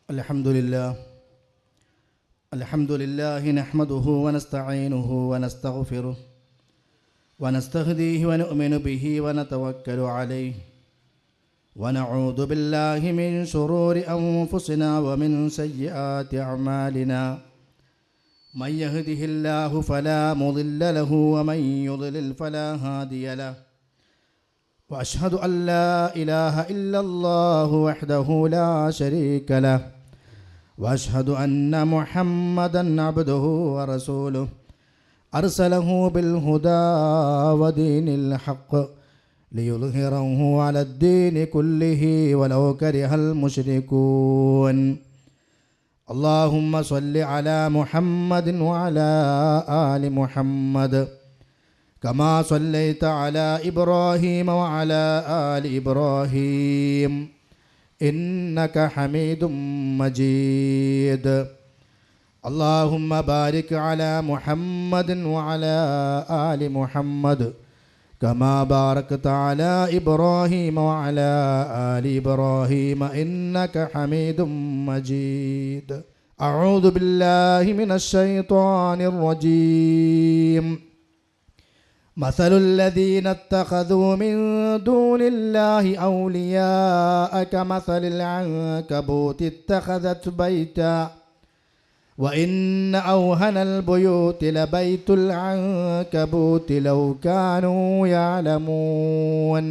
الحمد لله نحمده ونستعينه ونستغفره ونستهديه ونؤمن به ونتوكل عليه ونعوذ بالله من شرور أنفسنا ومن سيئات أعمالنا من يهده الله فلا مضل له ومن يضلل فلا هادي له وأشهد أن لا إله إلا الله وحده لا شريك له وأشهد أن محمدًا عبده ورسوله أرسله بالهدى ودين الحق ليظهره على الدين كله ولو كره المشركون اللهم صل على محمد وعلى آل محمد كما صليت على إبراهيم وعلى آل إبراهيم إنك حميد مجيد اللهم بارك على محمد وعلى آل محمد كما باركت على إبراهيم وعلى آل إبراهيم إنك حميد مجيد أعوذ بالله من الشيطان الرجيم مثل الذين اتخذوا من دون الله أولياء كمثل العنكبوت اتخذت بيتا وإن أوهن البيوت لبيت العنكبوت لو كانوا يعلمون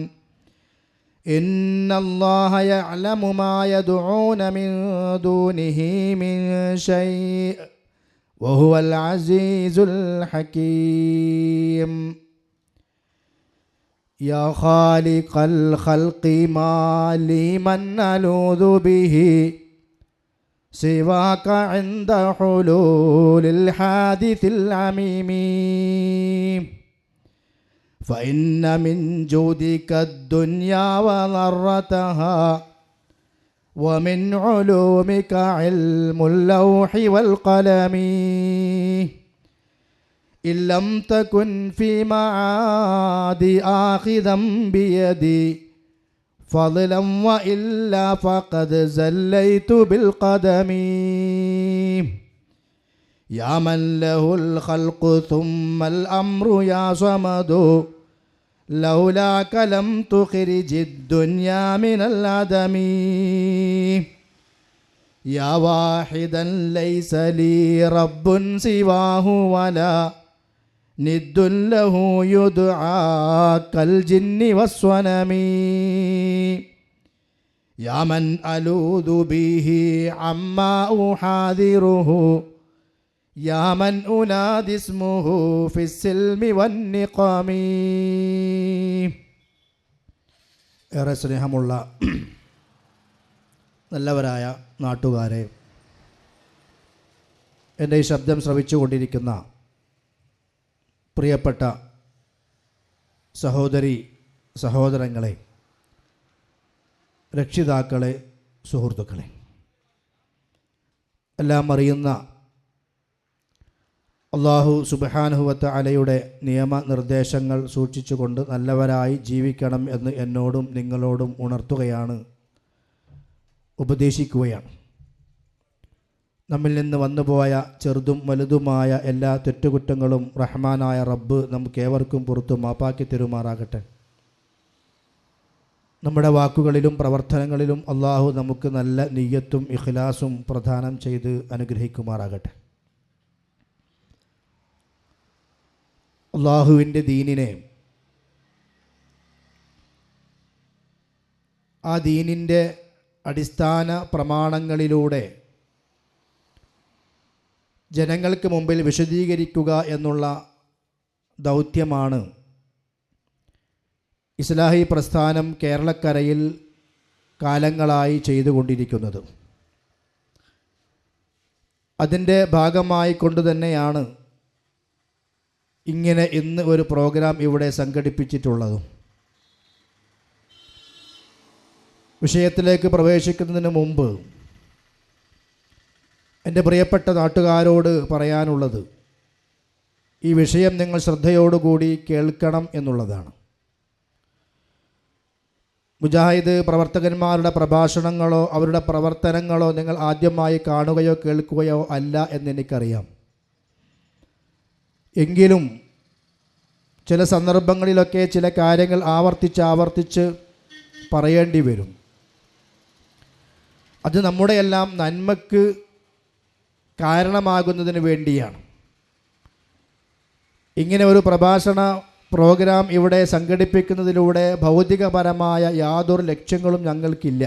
إن الله يعلم ما يدعون من دونه من شيء وهو العزيز الحكيم يا خالق الخلق ما لي من ألوذ به سواك عند حلول الحادث العميم فإن من جودك الدنيا وضرتها ومن علومك علم اللوح والقلم إن لم تكن في معادي آخذا بيدي فضلا وإلا فقد زليت بالقدم يا من له الخلق ثم الأمر يا صمد لولاك لم تخرج الدنيا من العدم يا واحدا ليس لي رب سواه ولا ند له يدعى كالجن والصنم يا من ألوذ به عما أحاذره يا من أنادي اسمه في السلم والنقام ഏറെ സ്നേഹമുള്ള നല്ലവരായ നാട്ടുകാരെ, എൻ്റെ ഈ ശബ്ദം ശ്രവിച്ചുകൊണ്ടിരിക്കുന്ന പ്രിയപ്പെട്ട സഹോദരി സഹോദരങ്ങളെ, രക്ഷിതാക്കളെ, സുഹൃത്തുക്കളെ, എല്ലാം അറിയുന്ന അല്ലാഹു സുബ്ഹാനഹു വ തആലയുടെ നിയമനിർദ്ദേശങ്ങൾ സൂക്ഷിച്ചുകൊണ്ട് നല്ലവരായി ജീവിക്കണം എന്ന് എന്നോടും നിങ്ങളോടും ഉണർത്തുകയാണ്, ഉപദേശിക്കുകയാണ്. നമ്മിൽ നിന്ന് വന്നുപോയ ചെറുതും വലുതുമായ എല്ലാ തെറ്റുകുറ്റങ്ങളും റഹ്മാനായ റബ്ബ് നമുക്കേവർക്കും പുറത്തു മാപ്പാക്കി തരുമാറാകട്ടെ. നമ്മുടെ വാക്കുകളിലും പ്രവർത്തനങ്ങളിലും അള്ളാഹു നമുക്ക് നല്ല നിയ്യത്തും ഇഖ്ലാസും പ്രദാനം ചെയ്ത് അനുഗ്രഹിക്കുമാറാകട്ടെ. അള്ളാഹുവിൻ്റെ ദീനിനെ, ആ ദീനിൻ്റെ അടിസ്ഥാന പ്രമാണങ്ങളിലൂടെ ജനങ്ങൾക്ക് മുമ്പിൽ വിശദീകരിക്കുക എന്നുള്ള ദൗത്യമാണ് ഇസ്ലാഹി പ്രസ്ഥാനം കേരളക്കരയിൽ കാലങ്ങളായി ചെയ്തുകൊണ്ടിരിക്കുന്നത്. അതിൻ്റെ ഭാഗമായി കൊണ്ടുതന്നെയാണ് ഇങ്ങനെ ഇന്ന് ഒരു പ്രോഗ്രാം ഇവിടെ സംഘടിപ്പിച്ചിട്ടുള്ളതും. വിഷയത്തിലേക്ക് പ്രവേശിക്കുന്നതിന് മുമ്പ് എൻ്റെ പ്രിയപ്പെട്ട നാട്ടുകാരോട് പറയാനുള്ളത്, ഈ വിഷയം നിങ്ങൾ ശ്രദ്ധയോടുകൂടി കേൾക്കണം എന്നുള്ളതാണ്. മുജാഹിദ് പ്രവർത്തകന്മാരുടെ പ്രഭാഷണങ്ങളോ അവരുടെ പ്രവർത്തനങ്ങളോ നിങ്ങൾ ആദ്യമായി കാണുകയോ കേൾക്കുകയോ അല്ല എന്നെനിക്കറിയാം. എങ്കിലും ചില സന്ദർഭങ്ങളിലൊക്കെ ചില കാര്യങ്ങൾ ആവർത്തിച്ച് പറയേണ്ടി വരും. അത് നമ്മുടെ എല്ലാം നന്മക്ക് കാരണമാകുന്നതിന് വേണ്ടിയാണ്. ഇങ്ങനെ ഒരു പ്രഭാഷണ പ്രോഗ്രാം ഇവിടെ സംഘടിപ്പിക്കുന്നതിലൂടെ ഭൗതികപരമായ യാതൊരു ലക്ഷ്യങ്ങളും ഞങ്ങൾക്കില്ല.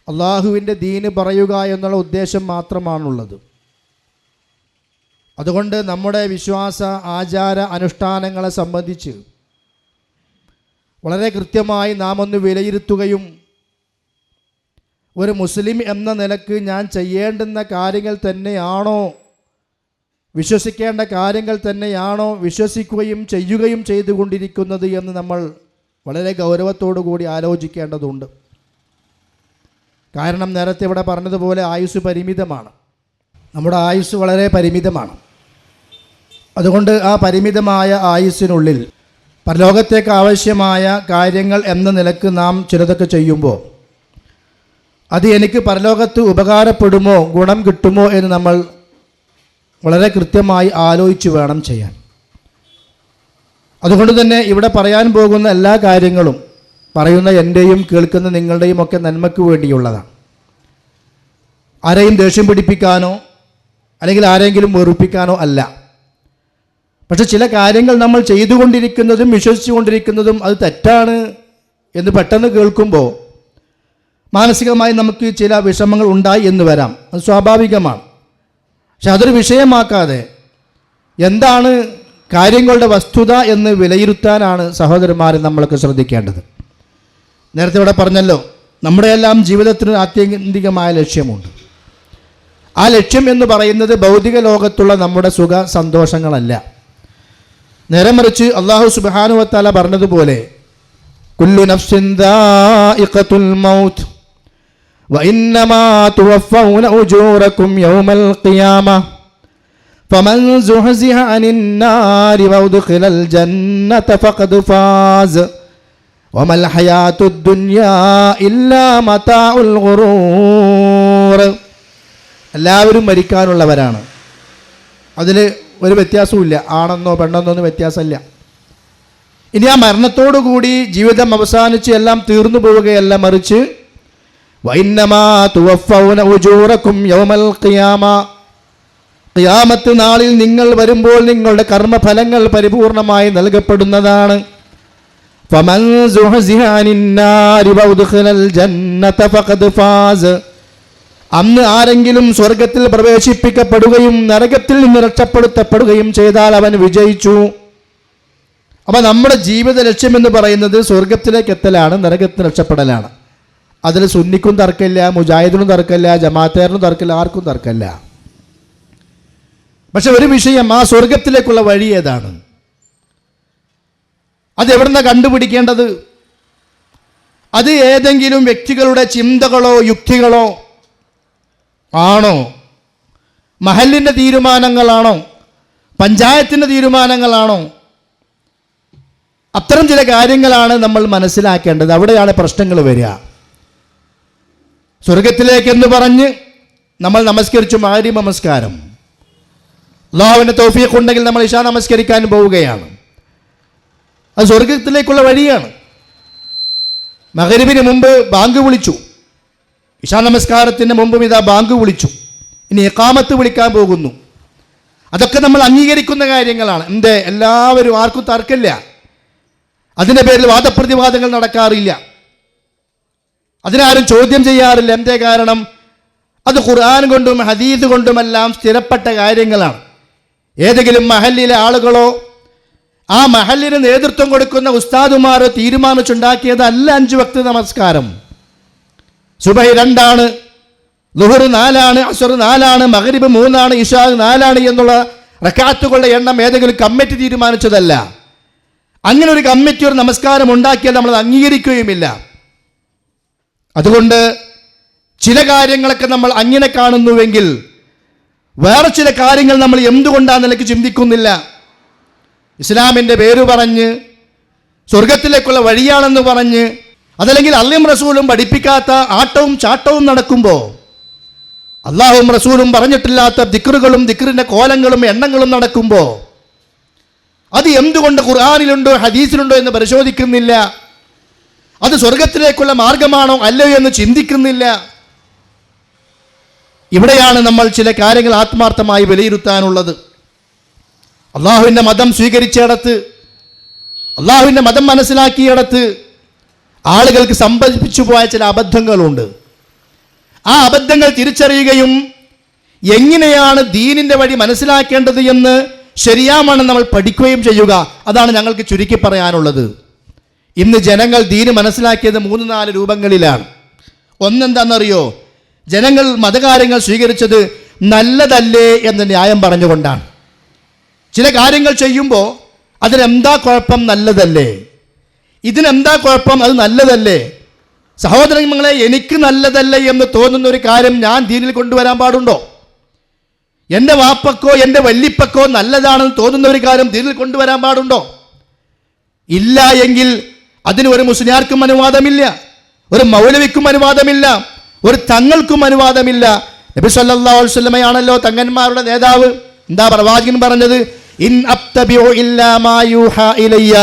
അള്ളാഹുവിൻ്റെ ദീന് പറയുക എന്നുള്ള ഉദ്ദേശം മാത്രമാണുള്ളത്. അതുകൊണ്ട് നമ്മുടെ വിശ്വാസ ആചാര അനുഷ്ഠാനങ്ങളെ സംബന്ധിച്ച് വളരെ കൃത്യമായി നാം ഒന്ന് വിലയിരുത്തുകയും ഒരു മുസ്ലിം എന്ന നിലക്ക് ഞാൻ ചെയ്യേണ്ടുന്ന കാര്യങ്ങൾ തന്നെയാണോ, വിശ്വസിക്കേണ്ട കാര്യങ്ങൾ തന്നെയാണോ വിശ്വസിക്കുകയും ചെയ്യുകയും ചെയ്തുകൊണ്ടിരിക്കുന്നത് എന്ന് നമ്മൾ വളരെ ഗൗരവത്തോടു കൂടി ആലോചിക്കേണ്ടതുണ്ട്. കാരണം നേരത്തെ ഇവിടെ പറഞ്ഞതുപോലെ ആയുസ് പരിമിതമാണ്. നമ്മുടെ ആയുസ് വളരെ പരിമിതമാണ്. അതുകൊണ്ട് ആ പരിമിതമായ ആയുസ്സിനുള്ളിൽ പരലോകത്തേക്ക് ആവശ്യമായ കാര്യങ്ങൾ എന്ന നിലക്ക് നാം ചിലതൊക്കെ ചെയ്യുമ്പോൾ അത് എനിക്ക് പരലോകത്ത് ഉപകാരപ്പെടുമോ, ഗുണം കിട്ടുമോ എന്ന് നമ്മൾ വളരെ കൃത്യമായി ആലോചിച്ച് വേണം ചെയ്യാൻ. അതുകൊണ്ട് തന്നെ ഇവിടെ പറയാൻ പോകുന്ന എല്ലാ കാര്യങ്ങളും പറയുന്ന എൻ്റെയും കേൾക്കുന്ന നിങ്ങളുടെയും ഒക്കെ നന്മയ്ക്ക് വേണ്ടിയുള്ളതാണ്. ആരെയും ദേഷ്യം പിടിപ്പിക്കാനോ അല്ലെങ്കിൽ ആരെങ്കിലും വെറുപ്പിക്കാനോ അല്ല. പക്ഷെ ചില കാര്യങ്ങൾ നമ്മൾ ചെയ്തുകൊണ്ടിരിക്കുന്നതും വിശ്വസിച്ചുകൊണ്ടിരിക്കുന്നതും അത് തെറ്റാണ് എന്ന് പെട്ടെന്ന് കേൾക്കുമ്പോൾ മാനസികമായി നമുക്ക് ചില വിഷമങ്ങൾ ഉണ്ടായി എന്ന് വരാം. അത് സ്വാഭാവികമാണ്. പക്ഷെ അതൊരു വിഷയമാക്കാതെ എന്താണ് കാര്യങ്ങളുടെ വസ്തുത എന്ന് വിലയിരുത്താനാണ് സഹോദരന്മാരെ നമ്മളൊക്കെ ശ്രദ്ധിക്കേണ്ടത്. നേരത്തെ ഇവിടെ പറഞ്ഞല്ലോ, നമ്മുടെ എല്ലാം ജീവിതത്തിന് ആത്യന്തികമായ ലക്ഷ്യമുണ്ട്. ആ ലക്ഷ്യം എന്ന് പറയുന്നത് ഭൗതിക ലോകത്തുള്ള നമ്മുടെ സുഖ സന്തോഷങ്ങളല്ല. നേരെ മറിച്ച് അല്ലാഹു സുബ്ഹാനഹു വ തആല പറഞ്ഞതുപോലെ കുല്ലു നഫ്സിൻ ദാഇഖത്തുൽ മൗത്ത് വഇന്നമാ തുവഫൗന ഉജൂറകും യൗമൽ ഖിയാമ ഫമൻ സുഹ്സിഹ അനിൻ നാരി വഉദ്ഖിലൽ ജന്നത ഫഖദ് ഫാസ് വമൽ ഹയാത്തുദ് ദുനിയാ ഇല്ലാ മതാഉൽ ഗുറൂർ. എല്ലാവരും മരിക്കാനുള്ളവരാണ്. അതിൽ ഒരു വ്യത്യാസവുമില്ല. ആണെന്നോ പെണ്ണെന്നോ ഒന്നും വ്യത്യാസമില്ല. ഇനി ആ മരണത്തോടുകൂടി ജീവിതം അവസാനിച്ച് എല്ലാം തീർന്നു പോവുകയല്ല, മറിച്ച് വഇന്നമാ തുവഫൗന ഉജൂറകും യൗമൽ ഖിയാമ, ഖിയാമത്ത് നാളിൽ നിങ്ങൾ വരുമ്പോൾ നിങ്ങളുടെ കർമ്മഫലങ്ങൾ പരിപൂർണമായി നൽകപ്പെടുന്നതാണ്. ഫമൻ സുഹ്സിഹ അനിൻ നാരി വഉദ്ഖിലൽ ജന്നത ഫഖദ് ഫാസ്, അന്ന് ആരെങ്കിലും സ്വർഗത്തിൽ പ്രവേശിപ്പിക്കപ്പെടുകയും നരകത്തിൽ നിന്ന് രക്ഷപ്പെടുത്തപ്പെടുകയും ചെയ്താൽ അവൻ വിജയിച്ചു. അപ്പം നമ്മുടെ ജീവിത ലക്ഷ്യം എന്ന് പറയുന്നത് സ്വർഗത്തിലേക്ക് എത്തലാണ്, നരകത്തിന് രക്ഷപ്പെടലാണ്. അതിൽ സുന്നിക്കും തർക്കമില്ല, മുജാഹിദിനും തർക്കമില്ല, ജമാഅത്തേറിനും തർക്കമില്ല, ആർക്കും തർക്കമില്ല. പക്ഷെ ഒരു വിഷയം, ആ സ്വർഗത്തിലേക്കുള്ള വഴി ഏതാണ്? അതെവിടുന്ന കണ്ടുപിടിക്കേണ്ടത്? അത് ഏതെങ്കിലും വ്യക്തികളുടെ ചിന്തകളോ യുക്തികളോ ആണോ? മഹല്ലിൻ്റെ തീരുമാനങ്ങളാണോ? പഞ്ചായത്തിൻ്റെ തീരുമാനങ്ങളാണോ? അത്തരം ചില കാര്യങ്ങളാണ് നമ്മൾ മനസ്സിലാക്കേണ്ടത്. അവിടെയാണ് പ്രശ്നങ്ങൾ വരിക. സ്വർഗത്തിലേക്കെന്ന് പറഞ്ഞ് നമ്മൾ നമസ്കരിച്ചു മഗ്‌രിബ് നമസ്കാരം, അല്ലാഹുവിൻ്റെ തൗഫീഖ് ഉണ്ടെങ്കിൽ നമ്മൾ ഇശാ നമസ്കരിക്കാൻ പോവുകയാണ്. അത് സ്വർഗത്തിലേക്കുള്ള വഴിയാണ്. മഗ്‌രിബിന് മുമ്പ് ബാങ്ക് വിളിച്ചു, ഇശാ നമസ്കാരത്തിന് മുമ്പും ഇതാ ബാങ്ക് വിളിച്ചു, ഇനി ഇഖാമത്ത് വിളിക്കാൻ പോകുന്നു. അതൊക്കെ നമ്മൾ അംഗീകരിക്കുന്ന കാര്യങ്ങളാണ്. എന്തേ, എല്ലാവരും, ആർക്കും തർക്കമില്ല. അതിൻ്റെ പേരിൽ വാദപ്രതിവാദങ്ങൾ നടക്കാറില്ല, അതിനാരും ചോദ്യം ചെയ്യാറില്ല. എന്തേ കാരണം? അത് ഖുർആൻ കൊണ്ടും ഹദീസ് കൊണ്ടുമെല്ലാം സ്ഥിരപ്പെട്ട കാര്യങ്ങളാണ്. ഏതെങ്കിലും മഹല്ലിലെ ആളുകളോ ആ മഹല്ലിന് നേതൃത്വം കൊടുക്കുന്ന ഉസ്താദുമാരോ തീരുമാനിച്ചുണ്ടാക്കിയതല്ല 5 വക്ത് നമസ്കാരം. സുബഹി 2 ആണ്, ളുഹർ 4 ആണ്, അസ്ർ 4 ആണ്, മഗ്‌രിബ് 3 ആണ്, ഇശാ 4 ആണ് എന്നുള്ള റക്അത്തുകളുടെ എണ്ണം ഏതെങ്കിലും കമ്മിറ്റി തീരുമാനിച്ചതല്ല. അങ്ങനെ ഒരു കമ്മിറ്റി ഒരു നമസ്കാരം ഉണ്ടാക്കിയാൽ നമ്മൾ അംഗീകരിക്കുകയുമില്ല. അതുകൊണ്ട് ചില കാര്യങ്ങളൊക്കെ നമ്മൾ അങ്ങനെ കാണുന്നുവെങ്കിൽ വേറെ ചില കാര്യങ്ങൾ നമ്മൾ എന്തുകൊണ്ടാണ് നിലയ്ക്ക് ചിന്തിക്കുന്നില്ല? ഇസ്ലാമിൻ്റെ പേര് പറഞ്ഞ് സ്വർഗത്തിലേക്കുള്ള വഴിയാണെന്ന് പറഞ്ഞ്, അതല്ലെങ്കിൽ അള്ളയും റസൂലും പഠിപ്പിക്കാത്ത ആട്ടവും ചാട്ടവും നടക്കുമ്പോൾ, അള്ളാഹുവും റസൂലും പറഞ്ഞിട്ടില്ലാത്ത ദിക്റുകളും ദിക്റിന്റെ കോലങ്ങളും എണ്ണങ്ങളും നടക്കുമ്പോൾ, അത് എന്തുകൊണ്ട് ഖുർആനിലുണ്ടോ ഹദീസിലുണ്ടോ എന്ന് പരിശോധിക്കുന്നില്ല, അത് സ്വർഗത്തിലേക്കുള്ള മാർഗമാണോ അല്ലയോ എന്ന് ചിന്തിക്കുന്നില്ല. ഇവിടെയാണ് നമ്മൾ ചില കാര്യങ്ങൾ ആത്മാർത്ഥമായി വിലയിരുത്താനുള്ളത്. അള്ളാഹുവിൻ്റെ മതം സ്വീകരിച്ചിടത്ത്, അള്ളാഹുവിൻ്റെ മതം മനസ്സിലാക്കിയിടത്ത് ആളുകൾക്ക് സംഭവിച്ചു പോയ ചില അബദ്ധങ്ങളുണ്ട്. ആ അബദ്ധങ്ങൾ തിരിച്ചറിയുകയും എങ്ങനെയാണ് ദീനിൻ്റെ വഴി മനസ്സിലാക്കേണ്ടത് എന്ന് ശരിയാമണം നമ്മൾ പഠിക്കുകയും ചെയ്യുക. അതാണ് ഞങ്ങൾക്ക് ചുരുക്കി പറയാനുള്ളത്. ഇന്ന് ജനങ്ങൾ ദീന് മനസ്സിലാക്കിയത് 3-4 രൂപങ്ങളിലാണ്. ഒന്നെന്താണെന്നറിയോ? ജനങ്ങൾ മതകാര്യങ്ങൾ സ്വീകരിച്ചത് നല്ലതല്ലേ എന്ന ന്യായം പറഞ്ഞുകൊണ്ടാണ്. ചില കാര്യങ്ങൾ ചെയ്യുമ്പോൾ അതിനെന്താ കുഴപ്പം, നല്ലതല്ലേ, ഇതിനെന്താ കുഴപ്പം, അത് നല്ലതല്ലേ. സഹോദരങ്ങളെ, എനിക്ക് നല്ലതല്ലേ എന്ന് തോന്നുന്ന ഒരു കാര്യം ഞാൻ ദീനിൽ കൊണ്ടുവരാൻ പാടുണ്ടോ? എൻ്റെ വാപ്പക്കോ എൻ്റെ വല്ലിപ്പക്കോ നല്ലതാണെന്ന് തോന്നുന്ന ഒരു കാര്യം ദീനിൽ കൊണ്ടുവരാൻ പാടുണ്ടോ? ഇല്ല എങ്കിൽ അതിന് ഒരു മുസ്ലിയാർക്കും അനുവാദമില്ല, ഒരു മൗലവിക്കും അനുവാദമില്ല, ഒരു തങ്ങൾക്കും അനുവാദമില്ല. നബി സല്ലല്ലാഹു അലൈഹി വസല്ലമയാണല്ലോ തങ്ങന്മാരുടെ നേതാവ്. എന്താ പ്രവാചകൻ പറഞ്ഞത്? ഇൻ അബ്തബിഉ ഇല്ലാ മാ യൂഹാ ഇലയ്യ,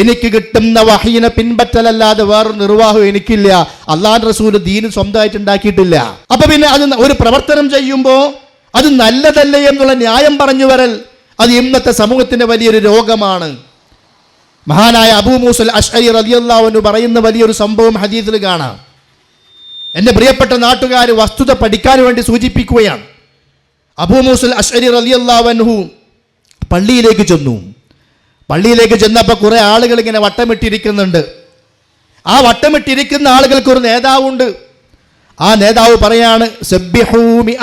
എനിക്ക് കിട്ടുന്ന വഹീനെ പിൻപറ്റലല്ലാതെ വേറൊരു നിർവാഹവും എനിക്കില്ല. അല്ലാഹുവിന്റെ റസൂൽ ദീൻ സ്വന്തമായിട്ട് ഉണ്ടാക്കിയിട്ടില്ല. അപ്പൊ പിന്നെ അത് ഒരു പ്രവർത്തനം ചെയ്യുമ്പോൾ അത് നല്ലതല്ലേ എന്നുള്ള ന്യായം പറഞ്ഞു വരൽ, അത് ഇന്നത്തെ സമൂഹത്തിന്റെ വലിയൊരു രോഗമാണ്. മഹാനായ അബൂ മൂസൽ അശ്അരി റളിയല്ലാഹു അൻഹു പറയുന്ന വലിയൊരു സംഭവം ഹദീസിൽ കാണാം. എൻ്റെ പ്രിയപ്പെട്ട നാട്ടുകാർ വസ്തുത പഠിക്കാൻ വേണ്ടി സൂചിപ്പിക്കുകയാണ്. അബൂ മൂസൽ അശ്അരി റളിയല്ലാഹു അൻഹു പള്ളിയിലേക്ക് ചെന്നു. പള്ളിയിലേക്ക് ചെന്നപ്പോൾ കുറേ ആളുകൾ ഇങ്ങനെ വട്ടമിട്ടിരിക്കുന്നുണ്ട്. ആ വട്ടമിട്ടിരിക്കുന്ന ആളുകൾക്ക് ഒരു നേതാവുണ്ട്. ആ നേതാവ് പറയാണ്, സബ്ബിഹൂ മിഅ,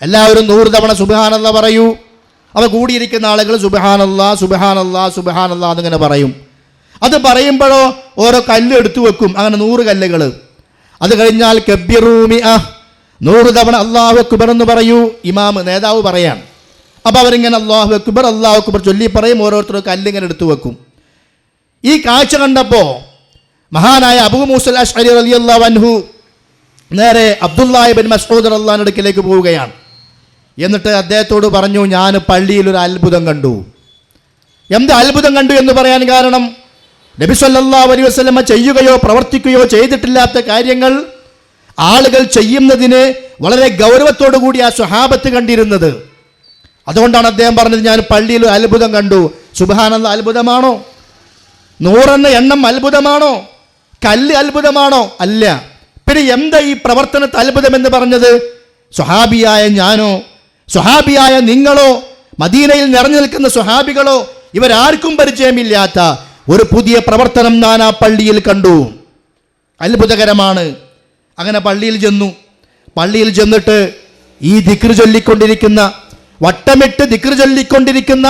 എല്ലാവരും 100 തവണ സുബ്ഹാനല്ലാഹ് പറയൂ. അവ കൂടിയിരിക്കുന്ന ആളുകൾ സുബ്ഹാനല്ലാഹ് സുബ്ഹാനല്ലാഹ് സുബ്ഹാനല്ലാഹ് എന്നിങ്ങനെ പറയും. അത് പറയുമ്പോഴോ ഓരോ കല്ല് എടുത്തു വെക്കും, അങ്ങനെ 100 കല്ലുകൾ. അത് കഴിഞ്ഞാൽ കബ്ബിറൂ മിഅ, 100 തവണ അല്ലാഹു അക്ബർ എന്ന് പറയൂ. ഇമാം നേതാവ് പറയാണ്. അപ്പോൾ അവരിങ്ങനെ അല്ലാഹു അക്ബർ ചൊല്ലി പറയും. ഓരോരുത്തരും കല്ലിങ്ങനെ എടുത്തു വെക്കും. ഈ കാഴ്ച കണ്ടപ്പോൾ മഹാനായ അബൂ മൂസൽ അശ്അരി റളിയല്ലാഹു അൻഹു നേരെ അബ്ദുല്ലാഹി ഇബ്നു മസ്ഊദ് റളിയല്ലാഹു അൻഹുവിന്റെ അടുക്കലേക്ക് പോവുകയാണ്. എന്നിട്ട് അദ്ദേഹത്തോട് പറഞ്ഞു, ഞാൻ പള്ളിയിൽ ഒരു അത്ഭുതം കണ്ടു. എന്ത് അത്ഭുതം കണ്ടു എന്ന് പറയാൻ കാരണം, നബി സല്ലല്ലാഹു അലൈഹി വസല്ലമ ചെയ്യുകയോ പ്രവർത്തിക്കുകയോ ചെയ്തിട്ടില്ലാത്ത കാര്യങ്ങൾ ആളുകൾ ചെയ്യുന്നതിന് വളരെ ഗൗരവത്തോടു കൂടി ആ സ്വഹാബത്ത് കണ്ടിരുന്നത്. അതുകൊണ്ടാണ് അദ്ദേഹം പറഞ്ഞത്, ഞാൻ പള്ളിയിൽ ഒരു അത്ഭുതം കണ്ടു. സുബ്ഹാനല്ലാഹ് അത്ഭുതമാണോ? 100 എണ്ണം അത്ഭുതമാണോ? കല്ല് അത്ഭുതമാണോ? അല്ല. പിന്നെ എന്താ ഈ പ്രവർത്തനത്തെ അത്ഭുതം എന്ന് പറഞ്ഞത്? സ്വഹാബിയായ ഞാനോ സ്വഹാബിയായ നിങ്ങളോ മദീനയിൽ നിറഞ്ഞു നിൽക്കുന്ന സ്വഹാബികളോ ഇവരാർക്കും പരിചയമില്ലാത്ത ഒരു പുതിയ പ്രവർത്തനം ഞാൻ ആ പള്ളിയിൽ കണ്ടു. അത്ഭുതകരമാണ്. അങ്ങനെ പള്ളിയിൽ ചെന്നു. പള്ളിയിൽ ചെന്നിട്ട് ഈ ദിക്ർ ചൊല്ലിക്കൊണ്ടിരിക്കുന്ന, വട്ടമിട്ട് ദിക്ർ ചൊല്ലിക്കൊണ്ടിരിക്കുന്ന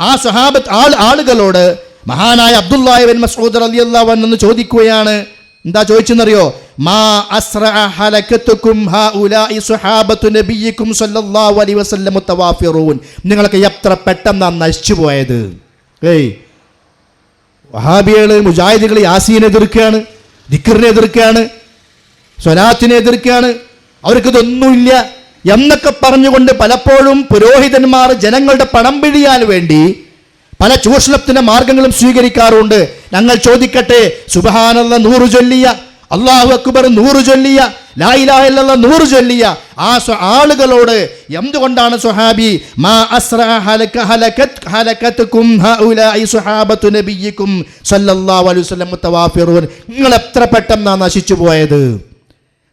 ആ സ്വഹാബത്ത് ആളുകളോട് മഹാനായ അബ്ദുല്ലാഹി ഇബ്നു മസ്ഊദ് റളിയല്ലാഹു അൻഹു ചോദിക്കുകയാണ്. എന്താ ചോദിച്ചെന്നറിയോ? മാ അസ്റഅ ഹലകതുകും ഹൗലാഇ സ്വഹാബത്തു നബിയിക്കും സല്ലല്ലാഹു അലൈഹി വസല്ലം തവാഫിറൂൻ, നിങ്ങൾക്ക് എത്ര പെട്ടെന്നാണ് നശിച്ചു പോയത്. വഹാബികള് മുജാഹിദുകൾ യാസീനെ എതിർക്കുകയാണ്, ദിക്റിനെ എതിർക്കുകയാണ്, സ്വലാത്തിനെ എതിർക്കുകയാണ്. അവർക്കിതൊന്നുമില്ല എന്നൊക്കെ പറഞ്ഞുകൊണ്ട് പലപ്പോഴും പുരോഹിതന്മാർ ജനങ്ങളുടെ പണം പിഴിയാൻ വേണ്ടി പല ചൂഷണത്തിന്റെ മാർഗങ്ങളും സ്വീകരിക്കാറുണ്ട്. ഞങ്ങൾ ചോദിക്കട്ടെ, സുബ്ഹാനല്ലാഹ് 100 ചൊല്ലിയ, അല്ലാഹു അക്ബർ 100 ചൊല്ലിയ, ലാ ഇലാഹ ഇല്ലല്ലാഹ് 100 ചൊല്ലിയ ആ ആളുകളോട് എന്തുകൊണ്ടാണ് സ്വഹാബി മാ അസ്റഅ ഹലകതുകും ഹൗലാഇ സ്വഹാബത്തു നബിയിക്കും സല്ലല്ലാഹു അലൈഹി വസല്ലം തവാഫിറൂൻ, നിങ്ങൾ എത്ര പെട്ടെന്നാണ് നശിച്ചു പോയത്?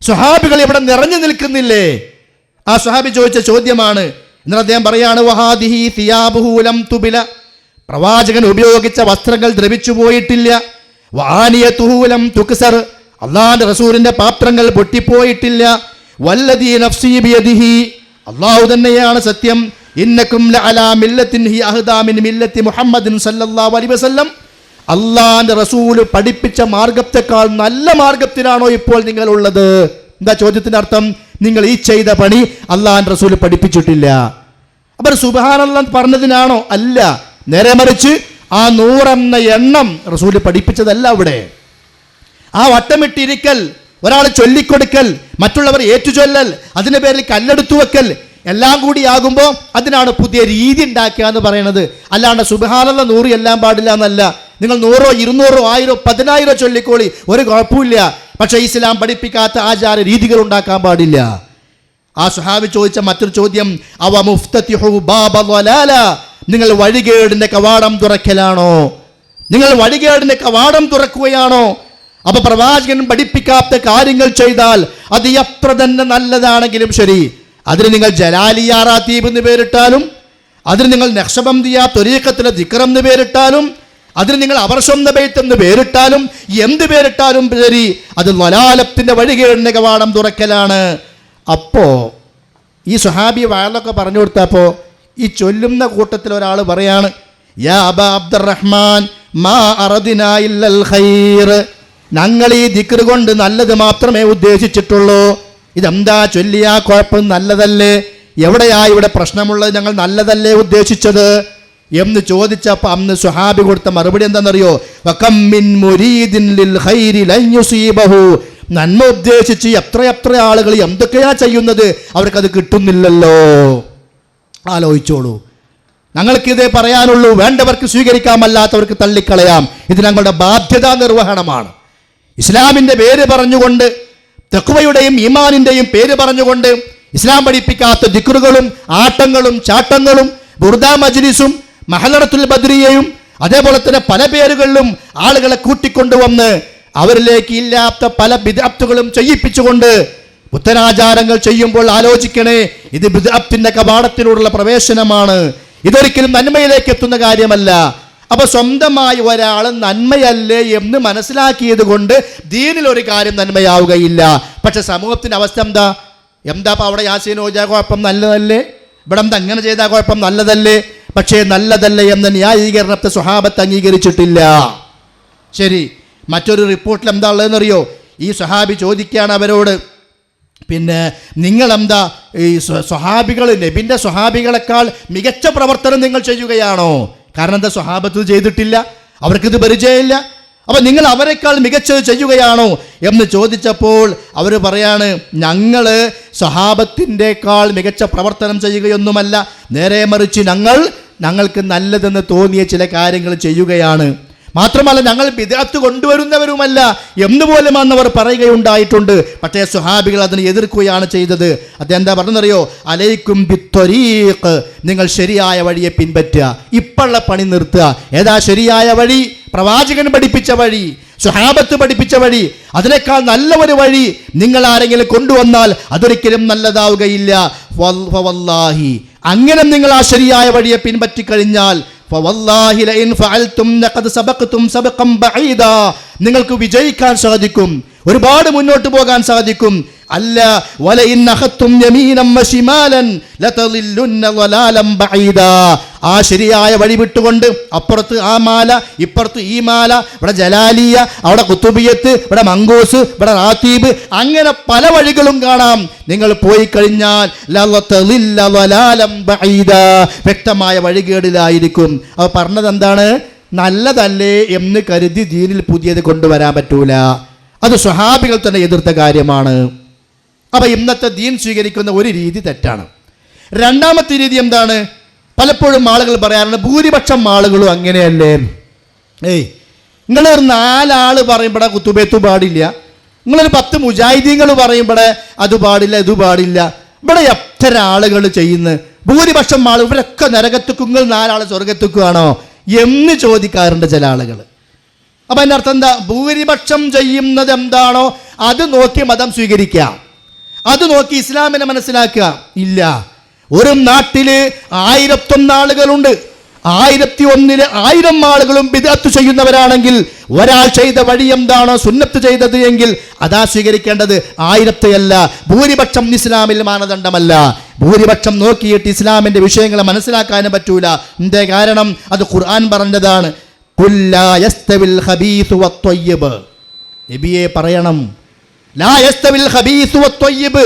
സ്വഹാബികൾ ഇവിടെ നിറഞ്ഞു നിൽക്കുന്നില്ലേ? ആ സ്വഹാബി ചോദിച്ച ചോദ്യമാണ്. എന്നാൽ അദ്ദേഹം പറയാണ്, വഹാദിഹി സിയാബുഹു ലം തുബില, പ്രവാചകൻ ഉപയോഗിച്ച വസ്ത്രങ്ങൾ ദ്രവിച്ചു പോയിട്ടില്ല. വാനിയതുഹു ലം തുക്സർ, അല്ലാഹുവിന്റെ റസൂലിന്റെ പാത്രങ്ങൾ പൊട്ടിപ്പോയിട്ടില്ല. വല്ലദീ നഫ്സി ബിയദിഹി, അല്ലാഹു തന്നെയാണ് സത്യം. ഇന്നകും ലഅലാ മില്ലത്തിൻ ഹി അഹ്ദാ മിൻ മില്ലത്തി മുഹമ്മദിൻ സല്ലല്ലാഹു അലൈഹി വസല്ലം, അല്ലാഹുവിന്റെ റസൂൽ പഠിപ്പിച്ച മാർഗത്തെക്കാൾ നല്ല മാർഗത്തിലാണോ ഇപ്പോൾ നിങ്ങൾ ഉള്ളത്? എന്താ ചോദ്യത്തിന്റെ അർത്ഥം? നിങ്ങൾ ഈ ചെയ്ത പണി അല്ലാഹുവിന്റെ റസൂൽ പഠിപ്പിച്ചിട്ടില്ല. അപ്പോൾ സുബ്ഹാനല്ലാഹ് പറഞ്ഞതിനാണോ? അല്ല. നേരെ മറിച്ച് ആ 100 എന്ന എണ്ണം റസൂല് പഠിപ്പിച്ചതല്ല അവിടെ. ആ വട്ടമിട്ടിരിക്കൽ, ഒരാൾ ചൊല്ലിക്കൊടുക്കൽ, മറ്റുള്ളവർ ഏറ്റുചൊല്ലൽ, അതിൻ്റെ പേരിൽ കല്ലെടുത്തു വെക്കൽ എല്ലാം കൂടി ആകുമ്പോൾ അതിനാണ് പുതിയ രീതി ഉണ്ടാക്കുക എന്ന് പറയുന്നത്. അല്ലാണ്ട് സുബ്ഹാനല്ലാഹ് 100 എല്ലാം പാടില്ല എന്നല്ല. നിങ്ങൾ 100, 200, 1000, 10000 ചൊല്ലിക്കോളി, ഒരു കുഴപ്പമില്ല. പക്ഷേ ഇസ്ലാം പഠിപ്പിക്കാത്ത ആചാര രീതികൾ ഉണ്ടാക്കാൻ പാടില്ല. ആ സ്വഹാബി ചോദിച്ച മറ്റൊരു ചോദ്യം, അവ മുഫ്തതിഹു ബാബ ളലാല, നിങ്ങൾ വഴികേടിന്റെ കവാടം തുറക്കലാണോ? നിങ്ങൾ വഴികേടിന്റെ കവാടം തുറക്കുകയാണോ? അപ്പൊ പ്രവാചകൻ പഠിപ്പിക്കാത്ത കാര്യങ്ങൾ ചെയ്താൽ അത് എത്ര തന്നെ നല്ലതാണെങ്കിലും ശരി, അതിന് നിങ്ങൾ ജലാലിയ റാത്തീബ് എന്ന് പേരിട്ടാലും, അതിന് നിങ്ങൾ നഖ്ശബന്ദിയ ത്വരീഖത്തിലെ ദിക്ർ എന്ന് പേരിട്ടാലും, അതിന് നിങ്ങൾ അവർഷം ബൈത്ത് എന്ന് പേരിട്ടാലും, എന്ത് പേരിട്ടാലും ശരി, അത് ളലാലത്തിന്റെ വഴികേടിന്റെ കവാടം തുറക്കലാണ്. അപ്പോ ഈ സ്വഹാബി വയലൊക്കെ പറഞ്ഞു കൊടുത്തപ്പോ ഈ ചൊല്ലുന്ന കൂട്ടത്തിൽ ഒരാൾ പറയാണ്, യാ അബാ അബ്ദുറഹ്മാൻ മാ അറദിനാ ഇല്ലൽ ഖൈർ, ഞങ്ങൾ ഈ ദിക്ർ കൊണ്ട് നല്ലത് മാത്രമേ ഉദ്ദേശിച്ചിട്ടുള്ളൂ. ഇതെന്താ ചൊല്ലിയ കുഴപ്പം, നല്ലതല്ലേ? എവിടെയാ ഇവിടെ പ്രശ്നമുള്ളത്? ഞങ്ങൾ നല്ലതല്ലേ ഉദ്ദേശിച്ചത് എന്ന് ചോദിച്ചപ്പോൾ അന്ന് സ്വഹാബി കൊടുത്ത മറുപടി എന്താണെന്നറിയോ? വകം മിൻ മുരീദിൻ ലിൽ ഖൈരി ലൻ യുസീബഹു, നന്മ ഉദ്ദേശിച്ച് എത്ര ആളുകൾ എന്തൊക്കെയാ ചെയ്യുന്നത്, അവർക്കത് കിട്ടുന്നില്ലല്ലോ. ആലോചിച്ചോളൂ. ഞങ്ങൾക്കിതേ പറയാനുള്ളൂ, വേണ്ടവർക്ക് സ്വീകരിക്കാം, അല്ലാത്തവർക്ക് തള്ളിക്കളയാം. ഇത് ഞങ്ങളുടെ ബാധ്യതാ നിർവഹണമാണ്. ഇസ്ലാമിൻ്റെ പേര് പറഞ്ഞുകൊണ്ട്, തഖ്വയുടെയും ഈമാനിൻ്റെയും പേര് പറഞ്ഞുകൊണ്ട് ഇസ്ലാം പഠിപ്പിക്കാത്ത ദിക്റുകളും ആട്ടങ്ങളും ചാട്ടങ്ങളും ബുർദാ മജ്ലിസും മഹലറത്തുൽ ബദ്രിയയും അതേപോലെ തന്നെ പല പേരുകളിലും ആളുകളെ കൂട്ടിക്കൊണ്ടുവന്ന് അവരിലേക്ക് ഇല്ലാത്ത പല ബിദ്അത്തുകളും ചെയ്യിപ്പിച്ചുകൊണ്ട് പുത്തനാചാരങ്ങൾ ചെയ്യുമ്പോൾ ആലോചിക്കണേ, ഇത് ബിദ്അത്തിന്റെ കവാടത്തിലൂടെയുള്ള പ്രവേശനമാണ്. ഇതൊരിക്കലും നന്മയിലേക്ക് എത്തുന്ന കാര്യമല്ല. അപ്പൊ സ്വന്തമായി ഒരാൾ നന്മയല്ലേ എന്ന് മനസ്സിലാക്കിയത് കൊണ്ട് ദീനിൽ ഒരു കാര്യം നന്മയാവുകയില്ല. പക്ഷെ സമൂഹത്തിന്റെ അവസ്ഥ എന്താ അവിടെ യാസീൻ ഓജാ കുഴപ്പം നല്ലതല്ലേ, ഇവിടെ എന്താ അങ്ങനെ ചെയ്താൽ കുഴപ്പം നല്ലതല്ലേ? പക്ഷേ നല്ലതല്ലേ എന്ന ന്യായീകരണത്തെ സ്വഹാബത്ത് അംഗീകരിച്ചിട്ടില്ല. ശരി, മറ്റൊരു റിപ്പോർട്ടിൽ എന്താ ഉള്ളതെന്നറിയോ? ഈ സ്വഹാബി ചോദിക്കുകയാണ് അവരോട്, പിന്നെ നിങ്ങളെന്താ ഈ സ്വഹാബികൾ, നബിൻ്റെ സ്വഹാബികളെക്കാൾ മികച്ച പ്രവർത്തനം നിങ്ങൾ ചെയ്യുകയാണോ? കാരണം എന്താ, സ്വഹാബത്ത് ചെയ്തിട്ടില്ല, അവർക്കിത് പരിചയമില്ല. അപ്പം നിങ്ങൾ അവരെക്കാൾ മികച്ചത് ചെയ്യുകയാണോ എന്ന് ചോദിച്ചപ്പോൾ അവർ പറയാണ്, ഞങ്ങൾ സ്വഹാബത്തിൻ്റെക്കാൾ മികച്ച പ്രവർത്തനം ചെയ്യുകയൊന്നുമല്ല, നേരെ മറിച്ച് ഞങ്ങൾക്ക് നല്ലതെന്ന് തോന്നിയ ചില കാര്യങ്ങൾ ചെയ്യുകയാണ്. മാത്രമല്ല ഞങ്ങൾ ബിദ്അത്ത് കൊണ്ടുവരുന്നവരുമല്ല എന്നുപോലും അന്നവർ പറയുകയുണ്ടായിട്ടുണ്ട്. പക്ഷേ സ്വഹാബികൾ അതിനെ എതിർക്കുകയാണ് ചെയ്തത്. അതെന്താ പറഞ്ഞറിയോ? അലൈക്കും ബിത്വരീഖ്, നിങ്ങൾ ശരിയായ വഴിയെ പിൻപറ്റുക, ഇപ്പോഴുള്ള പണി നിർത്തുക. ഏതാ ശരിയായ വഴി? പ്രവാചകൻ പഠിപ്പിച്ച വഴി, സ്വഹാബത്ത് പഠിപ്പിച്ച വഴി. അതിനേക്കാൾ നല്ല ഒരു വഴി നിങ്ങൾ ആരെങ്കിലും കൊണ്ടുവന്നാൽ അതൊരിക്കലും നല്ലതാവുകയില്ല. വല്ലാഹി, അങ്ങനെ നിങ്ങൾ ആ ശരിയായ വഴിയെ പിൻപറ്റിക്കഴിഞ്ഞാൽ നിങ്ങൾക്ക് വിജയിക്കാൻ സാധിക്കും, ഒരുപാട് മുന്നോട്ട് പോകാൻ സാധിക്കും. അല്ല, ആ ശരിയായ വഴി വിട്ടുകൊണ്ട് അപ്പുറത്ത് ആ മാല, ഇപ്പുറത്ത് ഈ മാല, ഇവിടെ ജലാലിയ, അവിടെ കുത്തുബിയത്ത്, ഇവിടെ മങ്കൂസ്, ഇവിടെ റാത്തീബ്, അങ്ങനെ പല വഴികളും കാണാം. നിങ്ങൾ പോയി കഴിഞ്ഞാൽ വ്യക്തമായ വഴികേടിലായിരിക്കും. അവ പറഞ്ഞത് എന്താണ്? നല്ലതല്ലേ എന്ന് കരുതി ദീനിൽ പുതിയത് കൊണ്ടുവരാൻ പറ്റൂല. അത് സ്വഹാബികൾ തന്നെ എതിർത്ത കാര്യമാണ്. അപ്പൊ ഇന്നത്തെ ദീൻ സ്വീകരിക്കുന്ന ഒരു രീതി തെറ്റാണ്. രണ്ടാമത്തെ രീതി എന്താണ്? പലപ്പോഴും ആളുകൾ പറയാറുണ്ട്, ഭൂരിപക്ഷം ആളുകളും അങ്ങനെയല്ലേ. നിങ്ങളൊരു 4 ആള് പറയുമ്പോൾ കുത്തുബേത്തു പാടില്ല, നിങ്ങളൊരു 10 മുജാഹിദീങ്ങൾ പറയുമ്പോൾ അത് പാടില്ല, ഇത് പാടില്ല. ഇവിടെ എത്ര ആളുകൾ ചെയ്യുന്നു? ഭൂരിപക്ഷം ആളുകൾ ഇവരൊക്കെ നരകത്തുക്കും, നിങ്ങൾ 4 ആൾ സ്വർഗത്തുക്കുവാണോ എന്ന് ചോദിക്കാറുണ്ട് ചില ആളുകൾ. അപ്പം അതിൻ്റെ അർത്ഥം എന്താ? ഭൂരിപക്ഷം ചെയ്യുന്നത് എന്താണോ അത് നോക്കി മതം സ്വീകരിക്കുക, അത് നോക്കി ഇസ്ലാമിനെ മനസ്സിലാക്കുക. ഇല്ല, ഒരു നാട്ടിൽ 1001 ആളുകളുണ്ട്, 1001 1000 ആളുകളും ബിദ്അത്ത് ചെയ്യുന്നവരാണെങ്കിൽ ഒരാൾ ചെയ്ത വഴി എന്താണോ സുന്നത്ത് ചെയ്തത് എങ്കിൽ അതാ സ്വീകരിക്കേണ്ടത്, 1000 ഭൂരിപക്ഷം ഇസ്ലാമിൽ മാനദണ്ഡമല്ല. ഭൂരിപക്ഷം നോക്കിയിട്ട് ഇസ്ലാമിന്റെ വിഷയങ്ങളെ മനസ്സിലാക്കാനും പറ്റൂല. എന്തേ കാരണം? അത് ഖുർആൻ പറഞ്ഞതാണ്. കുല്ലാ യസ്തവിൽ ഖബീഥു വത്വയ്യിബ്, നബിയെ പറയണം, ലാ യസ്തവിൽ ഖബീഥു വത്വയ്യിബ്,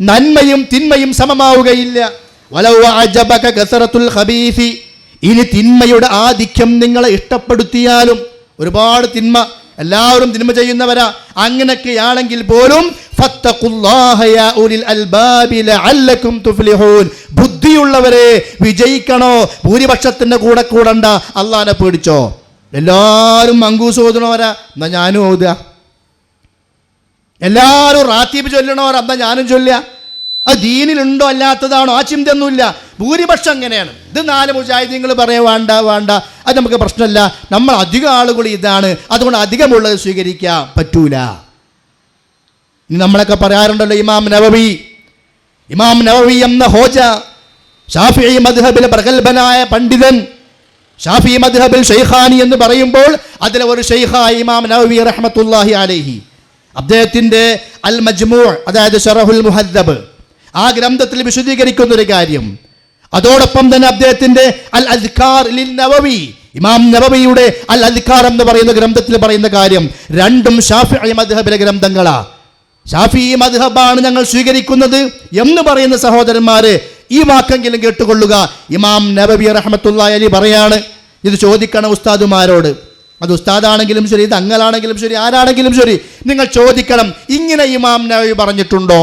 നന്മയും തിന്മയും സമമാവുകയില്ല. വലൗ അഅജബക കസറത്തുൽ ഖബീഥി, ഇനി തിന്മയുടെ ആധിക്യം നിങ്ങളെ ഇഷ്ടപ്പെടുത്തിയാലും, ഒരുപാട് തിന്മ, എല്ലാവരും തിന്മ ചെയ്യുന്നവരാ, അങ്ങനെയൊക്കെയാണെങ്കിൽ പോലും ഫത്തഖുല്ലാഹ യാ ഉലിൽ അൽബാബി ലഅല്ലകും തുഫ്ലിഹൂൻ, ബുദ്ധിയുള്ളവരെ വിജയിക്കണോ, ഭൂരിപക്ഷത്തിന്റെ കൂടെ കൂടണ്ട, അള്ളാനെ പേടിച്ചോ. എല്ലാവരും മങ്കൂസ് ഓതുന്നവരാ, എന്നാ ഞാനും ഓതുക. എല്ലാവരും റാത്തീബ് ചൊല്ലണവരാ, എന്നാ ഞാനും ചൊല്ലുക. അത് ദീനിലുണ്ടോ അല്ലാത്തതാണോ ആ ചിന്തയൊന്നുമില്ല. ഭൂരിപക്ഷം അങ്ങനെയാണ്. ഇത് 4 മുജാഹിദീങ്ങൾ പറയാൻ വേണ്ട വേണ്ട, അത് നമുക്ക് പ്രശ്നമല്ല. നമ്മൾ അധികം ആളുകൾ ഇതാണ്, അതുകൊണ്ട് അധികമുള്ളത് സ്വീകരിക്കാൻ പറ്റൂല. ഇനി നമ്മളൊക്കെ പറയാറുണ്ടല്ലോ, ഇമാം നവവി എന്ന ഹോജ, ഷാഫിഈ മദ്ഹബിലെ പ്രഗൽഭനായ പണ്ഡിതൻ, ഷാഫിഈ മദ്ഹബിൽ ഷെയ്ഖാനി എന്ന് പറയുമ്പോൾ അതിലെ ഒരു ഷെയ്ഖായ ഇമാം നവവി റഹ്മത്തുള്ളാഹി അലൈഹി, അദ്ദേഹത്തിൻ്റെ അൽ മജ്മൂ, അതായത് ശറഹുൽ മുഹദ്ദബ്, ആ ഗ്രന്ഥത്തിൽ വിശദീകരിക്കുന്ന ഒരു കാര്യം, അതോടൊപ്പം തന്നെ അദ്ദേഹത്തിൻ്റെ അൽ അദ്കാർ ലിൽ നവവി, ഇമാം നവവിയുടെ അൽ അദ്കാർ എന്ന് പറയുന്ന ഗ്രന്ഥത്തിൽ പറയുന്ന കാര്യം, രണ്ടും ഷാഫിഈ മദ്ഹബിലെ ഗ്രന്ഥങ്ങളാ. ഷാഫിഈ മദ്ഹബാണ് ഞങ്ങൾ സ്വീകരിക്കുന്നത് എന്ന് പറയുന്ന സഹോദരന്മാര് ഈ വാക്കെങ്കിലും കേട്ടുകൊള്ളുക. ഇമാം നവവി റഹ്മത്തുള്ളാഹി അലൈഹി പറയാണ്, ഇത് ചോദിക്കണം ഉസ്താദുമാരോട്. അത് ഉസ്താദാണെങ്കിലും ശരി, ഇത് അങ്ങളാണെങ്കിലും ശരി, ആരാണെങ്കിലും ശരി, നിങ്ങൾ ചോദിക്കണം, ഇങ്ങനെ ഇമാം നവവി പറഞ്ഞിട്ടുണ്ടോ?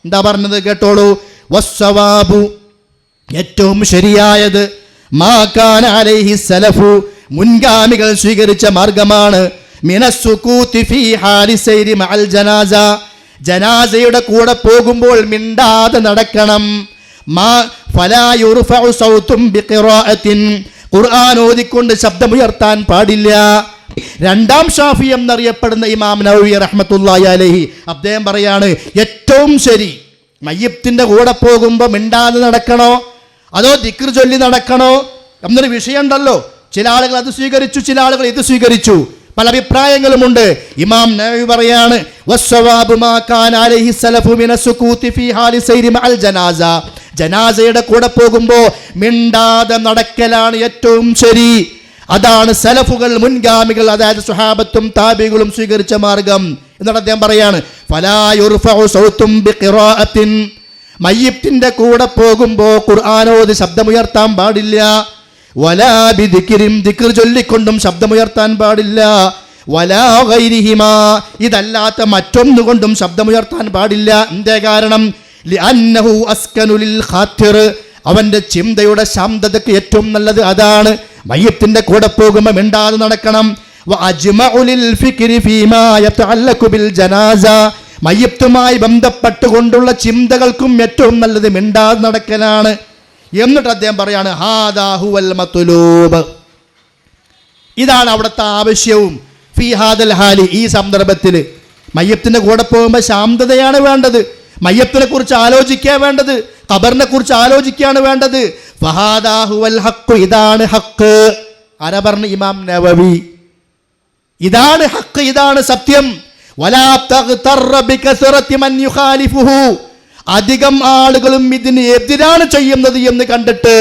എന്താ പറഞ്ഞത് കേട്ടോളൂ. വസ്സവാബു, ഏറ്റവും ശരിയായത്, മാ കാന അലൈഹി സലഫു, മുൻഗാമികൾ സ്വീകരിച്ച മാർഗമാണ്, മിനസ്സുകൂതി ഫീ ഹാലി സൈരി മഅൽ ജനാസ, ജനാസയുടെ കൂടെ പോകുമ്പോൾ മിണ്ടാതെ നടക്കണം. മാ ഫലാ യുർഫഉ സൗതും ബിഖിറാഅത്തിൻ, ഖുർആൻ ഓതിക്കൊണ്ട് ശബ്ദമുയർത്താൻ പാടില്ല. രണ്ടാം ഷാഫി എന്നറിയപ്പെടുന്ന ഇമാം നവവി റഹ്മത്തുള്ളാഹി അലൈഹി അദ്ദേഹം പറയാണ്, ഏറ്റവും ശരി മയ്യിത്തിന്റെ കൂടെ പോകുമ്പോൾ മിണ്ടാതെ നടക്കണോ അതോ ദിക്ർ ചൊല്ലി നടക്കണോ എന്നൊരു വിഷയമുണ്ടല്ലോ. ചില ആളുകൾ അത് സ്വീകരിച്ചു, ചില ആളുകൾ ഇത് സ്വീകരിച്ചു, പല അഭിപ്രായങ്ങളുമുണ്ട്. ഇമാം നവവി പറയാണ്, വസ്സവാബു മാ കാന അലൈഹി സലഫു മിനസ്സുകൂതി ഫീ ഹാലി സൈരി മഅൽ ജനാസ, ജനാസയുടെ കൂടെ പോകുമ്പോൾ മിണ്ടാതെ നടക്കലാണ് ഏറ്റവും ശരി. അതാണ് സലഫുകൾ, മുൻഗാമികൾ, അതായത് സ്വഹാബത്തും താബികളും സ്വീകരിച്ച മാർഗം എന്നാണ് അദ്ദേഹം പറയാണ്. ഫലാ യുർഫഉ സൗതും ബിഖിറാഅത്തിൻ, മയ്യിത്തിന്റെ കൂടെ പോകുമ്പോൾ ഖുർആനോത് ശബ്ദമുയർത്താൻ പാടില്ല. വലാ ബിദിക്രിൻ, ദിക്ർ ചൊല്ലിക്കൊണ്ടും ശബ്ദമുയർത്താൻ പാടില്ല. വലാ ഗൈരിഹിമാ, ഇതല്ലാത്ത മറ്റൊന്നുകൊണ്ടും ശബ്ദമുയർത്താൻ പാടില്ല. എന്തേ കാരണം? ലിഅന്നഹു അസ്കനു ലിൽ ഖാത്തിർ, അവന്റെ ചിന്തയുടെ ശാന്തതയ്ക്ക് ഏറ്റവും നല്ലത് അതാണ്. മയ്യിത്തിന്റെ കൂടെ പോകുമ്പോൾ മിണ്ടാതെ നടക്കണം. വഅജ്മഉ ലിൽ ഫിക്രി ഫീമാ യതഅല്ലഖു ബിൽ ജനാസ, മയ്യിത്തുമായി ബന്ധപ്പെട്ടുകൊണ്ടുള്ള ചിന്തകൾക്കും ഏറ്റവും നല്ലത് മിണ്ടാതെ നടക്കലാണ്. എന്നിട്ട് അദ്ദേഹം പറയാണ്, ഹാദാ ഹുവൽ മത്ലൂബ്, ഇതാണ് അവിടുത്തെ ആവശ്യവും. ഫീ ഹാദൽ ഹാലി, ഈ സന്ദർഭത്തിൽ മയ്യിത്തിന്റെ കൂടെ പോകുമ്പോൾ ശാന്തതയാണ് വേണ്ടത്. മയ്യത്തിനെ കുറിച്ച് ആലോചിക്കാൻ വേണ്ടത്, ഖബറിനെ കുറിച്ച് ആലോചിക്കുകയാണ് വേണ്ടത്. ഫഹാദാ ഹുവൽ ഹഖ്, ഇതാണ് ഹഖ്. ആരാ പറഞ്ഞു? ഇമാം നവവി. ഇതാണ് ഹഖ്, ഇതാണ് സത്യം. വലാ തഗ്തറ ബികസറതി മൻ യുഖാലിഫുഹു, അധികം ആളുകളും ഇതിന് എതിരാണ് ചെയ്യുന്നത് എന്ന് കണ്ടിട്ട്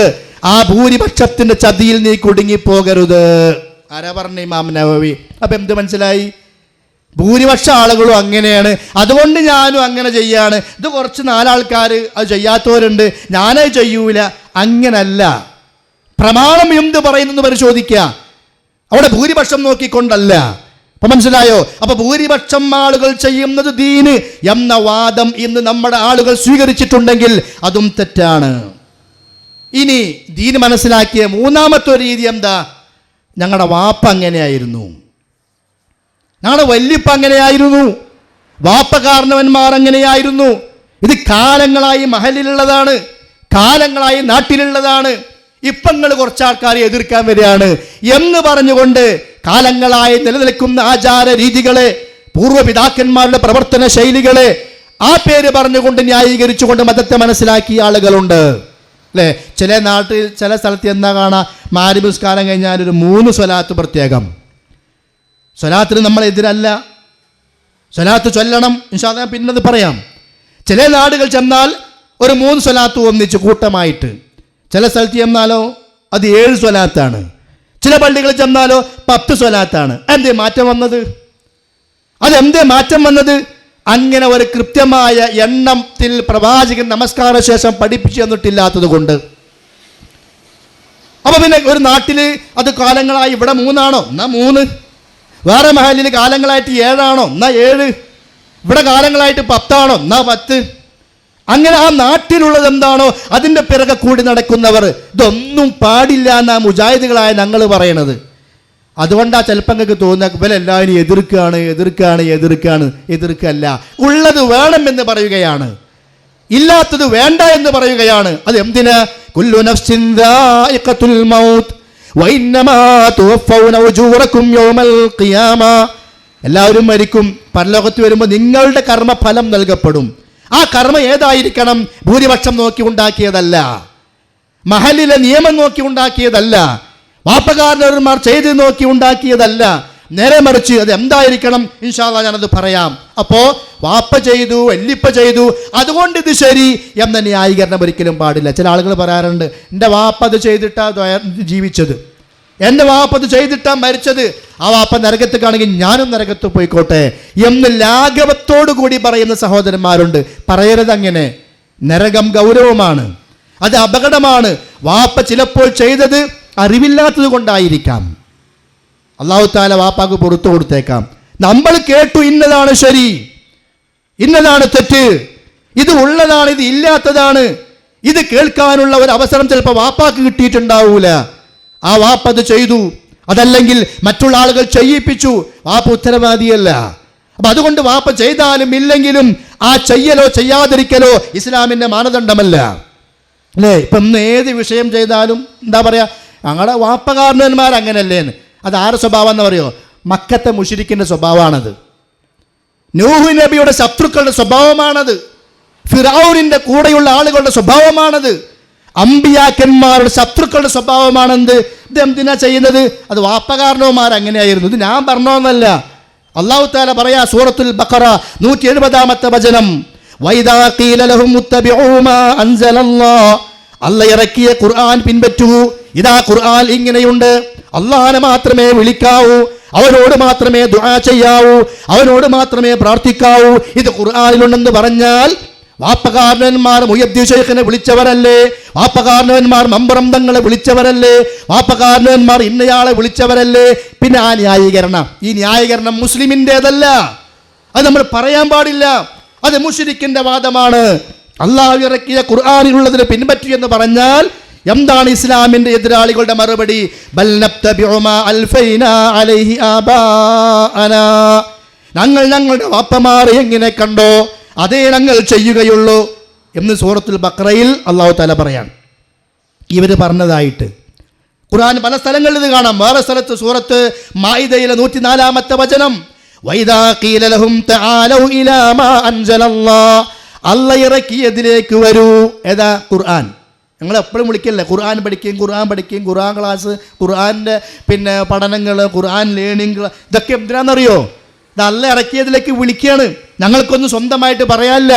ആ ഭൂരിപക്ഷത്തിന്റെ ചതിയിൽ നീ കുടുങ്ങിപ്പോകരുത്. ആരാ പറഞ്ഞു? ഇമാം നവവി. അപ്പൊ എന്ത് മനസ്സിലായി? ഭൂരിപക്ഷ ആളുകളും അങ്ങനെയാണ്, അതുകൊണ്ട് ഞാനും അങ്ങനെ ചെയ്യാണ്. ഇത് കുറച്ച് 4 ആൾക്കാർ അത് ചെയ്യാത്തവരുണ്ട്, ഞാനത് ചെയ്യൂല. അങ്ങനല്ല. പ്രമാണം എന്ത് പറയുന്നെന്ന് പരിശോധിക്കുക, അവിടെ ഭൂരിപക്ഷം നോക്കിക്കൊണ്ടല്ല. അപ്പൊ മനസ്സിലായോ? അപ്പൊ ഭൂരിപക്ഷം ആളുകൾ ചെയ്യുന്നത് ദീന് എന്ന വാദം ഇന്ന് നമ്മുടെ ആളുകൾ സ്വീകരിച്ചിട്ടുണ്ടെങ്കിൽ അതും തെറ്റാണ്. ഇനി ദീന് മനസ്സിലാക്കിയ മൂന്നാമത്തെ ഒരു രീതി എന്താ? ഞങ്ങളുടെ വാപ്പ അങ്ങനെയായിരുന്നു, ഞങ്ങളുടെ വല്യപ്പ അങ്ങനെയായിരുന്നു, വാപ്പ കാരണവന്മാർ അങ്ങനെയായിരുന്നു. ഇത് കാലങ്ങളായി മഹലിലുള്ളതാണ്, കാലങ്ങളായി നാട്ടിലുള്ളതാണ്. ഇപ്പം നിങ്ങൾ കുറച്ചാൾക്കാരെ എതിർക്കാൻ വരികയാണ് എന്ന് പറഞ്ഞുകൊണ്ട് കാലങ്ങളായി നിലനിൽക്കുന്ന ആചാര രീതികളെ, പൂർവ്വപിതാക്കന്മാരുടെ പ്രവർത്തന ശൈലികളെ ആ പേര് പറഞ്ഞുകൊണ്ട് ന്യായീകരിച്ചുകൊണ്ട് മതത്തെ മനസ്സിലാക്കിയ ആളുകളുണ്ട് അല്ലേ? ചില നാട്ടിൽ ചില സ്ഥലത്ത് എന്താ കാണാം, മഗ്‌രിബ് നിസ്കാരം കഴിഞ്ഞാൽ ഒരു 3 സ്വലാത്ത് പ്രത്യേകം. സ്വലാത്തിന് നമ്മൾ എതിരല്ല, സ്വലാത്ത് ചൊല്ലണം, ഇൻഷാ അല്ലാഹ് പിന്നത് പറയാം. ചില നാടുകൾ ചെന്നാൽ ഒരു 3 സ്വലാത്ത് ഒന്നിച്ച് കൂട്ടമായിട്ട്, ചില സ്ഥലത്ത് ചെന്നാലോ അത് 7 സ്വലാത്താണ്, ചില പള്ളികളിൽ ചെന്നാലോ 10 സ്വലാത്താണ്. എന്തേ മാറ്റം വന്നത്? അതെന്തേ മാറ്റം വന്നത്? അങ്ങനെ ഒരു കൃത്യമായ എണ്ണത്തിൽ പ്രവാചകൻ നമസ്കാര ശേഷം പഠിപ്പിച്ചു തന്നിട്ടില്ലാത്തത് കൊണ്ട്. അപ്പൊ പിന്നെ ഒരു നാട്ടിൽ അത് കാലങ്ങളായി ഇവിടെ 3 ആണോ എന്നാ 3, വേറെ മഹലിൽ കാലങ്ങളായിട്ട് 7 ആണോ എന്നാ 7, ഇവിടെ കാലങ്ങളായിട്ട് 10 ആണോ എന്നാ 10. അങ്ങനെ ആ നാട്ടിലുള്ളത് എന്താണോ അതിൻ്റെ പിറകെ കൂടി നടക്കുന്നവർ. ഇതൊന്നും പാടില്ല എന്നാ മുജാഹിദുകളായ ഞങ്ങൾ പറയണത്. അതുകൊണ്ടാണ് ചിലപ്പോൾ നിങ്ങൾക്ക് തോന്നുക ഇവരെല്ലാവരും എതിർക്കല്ല. ഉള്ളത് വേണമെന്ന് പറയുകയാണ്, ഇല്ലാത്തത് വേണ്ട എന്ന് പറയുകയാണ്. അത് എന്തിനാ? കുല്ലു നഫ്സിൻ ദായിഖത്തുൽ മൗത്ത് വഇന്നമാ തുവഫൗന ഉജൂറകും യൗമൽ ഖിയാമ. എല്ലാവരും മരിക്കും, പരലോകത്ത് വരുമ്പോൾ നിങ്ങളുടെ കർമ്മഫലം നൽകപ്പെടും. ആ കർമ്മ ഏതായിരിക്കണം? ഭൂരിപക്ഷം നോക്കി ഉണ്ടാക്കിയതല്ല, മഹലിലെ നിയമം നോക്കി ഉണ്ടാക്കിയതല്ല, വാപ്പകാരന്മാർ ചെയ്ത് നോക്കി ഉണ്ടാക്കിയതല്ല. നേരെ മറിച്ച് അത് എന്തായിരിക്കണം? ഇൻഷാ അല്ലാഹ് ഞാനത് പറയാം. അപ്പോൾ വാപ്പ ചെയ്തു, വല്ലിപ്പ ചെയ്തു, അതുകൊണ്ട് ഇത് ശരി എന്ന ന്യായീകരണം ഒരിക്കലും പാടില്ല. ചില ആളുകൾ പറയാറുണ്ട്, എൻ്റെ വാപ്പ അത് ചെയ്തിട്ടാ ജീവിച്ചത്, എൻ്റെ വാപ്പ അത് ചെയ്തിട്ടാ മരിച്ചത്, ആ വാപ്പ നരകത്തേക്കാണെങ്കിൽ ഞാനും നരകത്ത് പോയിക്കോട്ടെ എന്ന് ലാഘവത്തോടു കൂടി പറയുന്ന സഹോദരന്മാരുണ്ട്. പറയരുത് അങ്ങനെ. നരകം ഗൗരവമാണ്, അത് അപകടമാണ്. വാപ്പ ചിലപ്പോൾ ചെയ്തത് അറിവില്ലാത്തത് കൊണ്ടായിരിക്കാം. അല്ലാഹു തആല വാപ്പാക്ക് പുറത്തു കൊടുത്തേക്കാം. നമ്മൾ കേട്ടു ഇന്നതാണ് ശരി, ഇന്നതാണ് തെറ്റ്, ഇത് ഉള്ളതാണ്, ഇത് ഇല്ലാത്തതാണ്. ഇത് കേൾക്കാനുള്ള ഒരു അവസരം ചിലപ്പോൾ വാപ്പാക്ക് കിട്ടിയിട്ടുണ്ടാവൂല. ആ വാപ്പ അത് ചെയ്തു, അതല്ലെങ്കിൽ മറ്റുള്ള ആളുകൾ ചെയ്യിപ്പിച്ചു. വാപ്പ ഉത്തരവാദിയല്ല. അപ്പൊ അതുകൊണ്ട് വാപ്പ ചെയ്താലും ഇല്ലെങ്കിലും ആ ചെയ്യലോ ചെയ്യാതിരിക്കലോ ഇസ്ലാമിന്റെ മാനദണ്ഡമല്ല. അല്ലേ? ഇപ്പം ഏത് വിഷയം ചെയ്താലും എന്താ പറയാ, ഞങ്ങളുടെ വാപ്പകാരന്മാർ അങ്ങനെയല്ലേന്ന്. അത് ആരുടെ സ്വഭാവം എന്ന് പറയോ? മക്കത്തെ മുശ്രിക്കിന്റെ സ്വഭാവമാണത്. നൂഹ് നബിയുടെ ശത്രുക്കളുടെ സ്വഭാവമാണത്. ഫിറഔനിന്റെ കൂടെയുള്ള ആളുകളുടെ സ്വഭാവമാണത്. അമ്പിയാക്കന്മാരുടെ ശത്രുക്കളുടെ സ്വഭാവമാണെന്ത്? ഇത് എന്തിനാ ചെയ്യുന്നത്? അത് വാപ്പകാരണവന്മാർ അങ്ങനെയായിരുന്നു. ഇത് ഞാൻ പറഞ്ഞോന്നല്ല. അല്ലാഹു തആല പറയാ സൂറത്തുൽ ബഖറ 170-ാമത്തെ വചനം, വൈദാ ഖീല ലഹും മുത്തബിഊ മാ അൻസലല്ലാഹ്, അല്ലാഹ് ഇറക്കിയ ഖുർആൻ പിൻപറ്റൂ. ഇതാ ഖുർആൻ ഇങ്ങനെയുണ്ട്, അല്ലാഹനെ മാത്രമേ വിളിക്കാവൂ, അവനോട് മാത്രമേ ദുആ ചെയ്യാവൂ, അവനോട് മാത്രമേ പ്രാർത്ഥിക്കാവൂ. ഇത് ഖുർആനിലുണ്ടെന്ന് പറഞ്ഞാൽ വാപ്പകാരന്മാർ മുഹദ്ദിസ് ശൈഖിനെ വിളിച്ചവരല്ലേ? വാപ്പകാരന്മാർ മമ്പറം തങ്ങളെ വിളിച്ചവരല്ലേ? വാപ്പകാരന്മാർ ഇന്നയാളെ വിളിച്ചവരല്ലേ? പിന്നെ ആ ഈ ന്യായീകരണം മുസ്ലിമിൻ്റെതല്ല. അത് നമ്മൾ പറയാൻ പാടില്ല. അത് മുശ്രിക്കിന്റെ വാദമാണ്. അല്ലാഹു ഇറക്കിയ ഖുർആനിലുള്ളതിനെ പിൻപറ്റി എന്ന് പറഞ്ഞാൽ എന്താണ് ഇസ്ലാമിന്റെ എതിരാളികളുടെ മറുപടി? ബൽ നബ്തബിഉ മാ അൽഫൈനാ അലൈഹി ആബാഅനാ, ഞങ്ങളുടെ വാപ്പമാരെ എങ്ങനെ കണ്ടോ അതേ ഞങ്ങൾ ചെയ്യുകയുള്ളൂ എന്ന് സൂറത്തുൽ ബഖറയിൽ അല്ലാഹു തആല പറയാണ്. ഇവർ പറഞ്ഞതായിട്ട് ഖുർആൻ പല സ്ഥലങ്ങളിൽ ഇത് കാണാം. വേറെ സ്ഥലത്ത് സൂറത്ത് മാഇദയിലെ 104-ാമത്തെ വചനം, വൈദാ ഖീല ലഹും തആലൗ ഇലാ മാ അൻസലല്ലാഹ്, അല്ലാഹ് ഇറക്കിയതിലേക്ക് വരൂ. ഏതാ? ഖുർആൻ. ഞങ്ങൾ എപ്പോഴും വിളിക്കല്ലേ, ഖുർആൻ പഠിക്കുകയും ഖുർആൻ ക്ലാസ്, ഖുർആൻ്റെ പഠനങ്ങൾ, ഖുർആൻ ലേണിംഗ്, ഇതൊക്കെ എന്തിനാണെന്നറിയോ? ഇത് അല്ലാഹ് ഇറക്കിയതിലേക്ക് വിളിക്കുകയാണ്. ഞങ്ങൾക്കൊന്നും സ്വന്തമായിട്ട് പറയാനില്ല.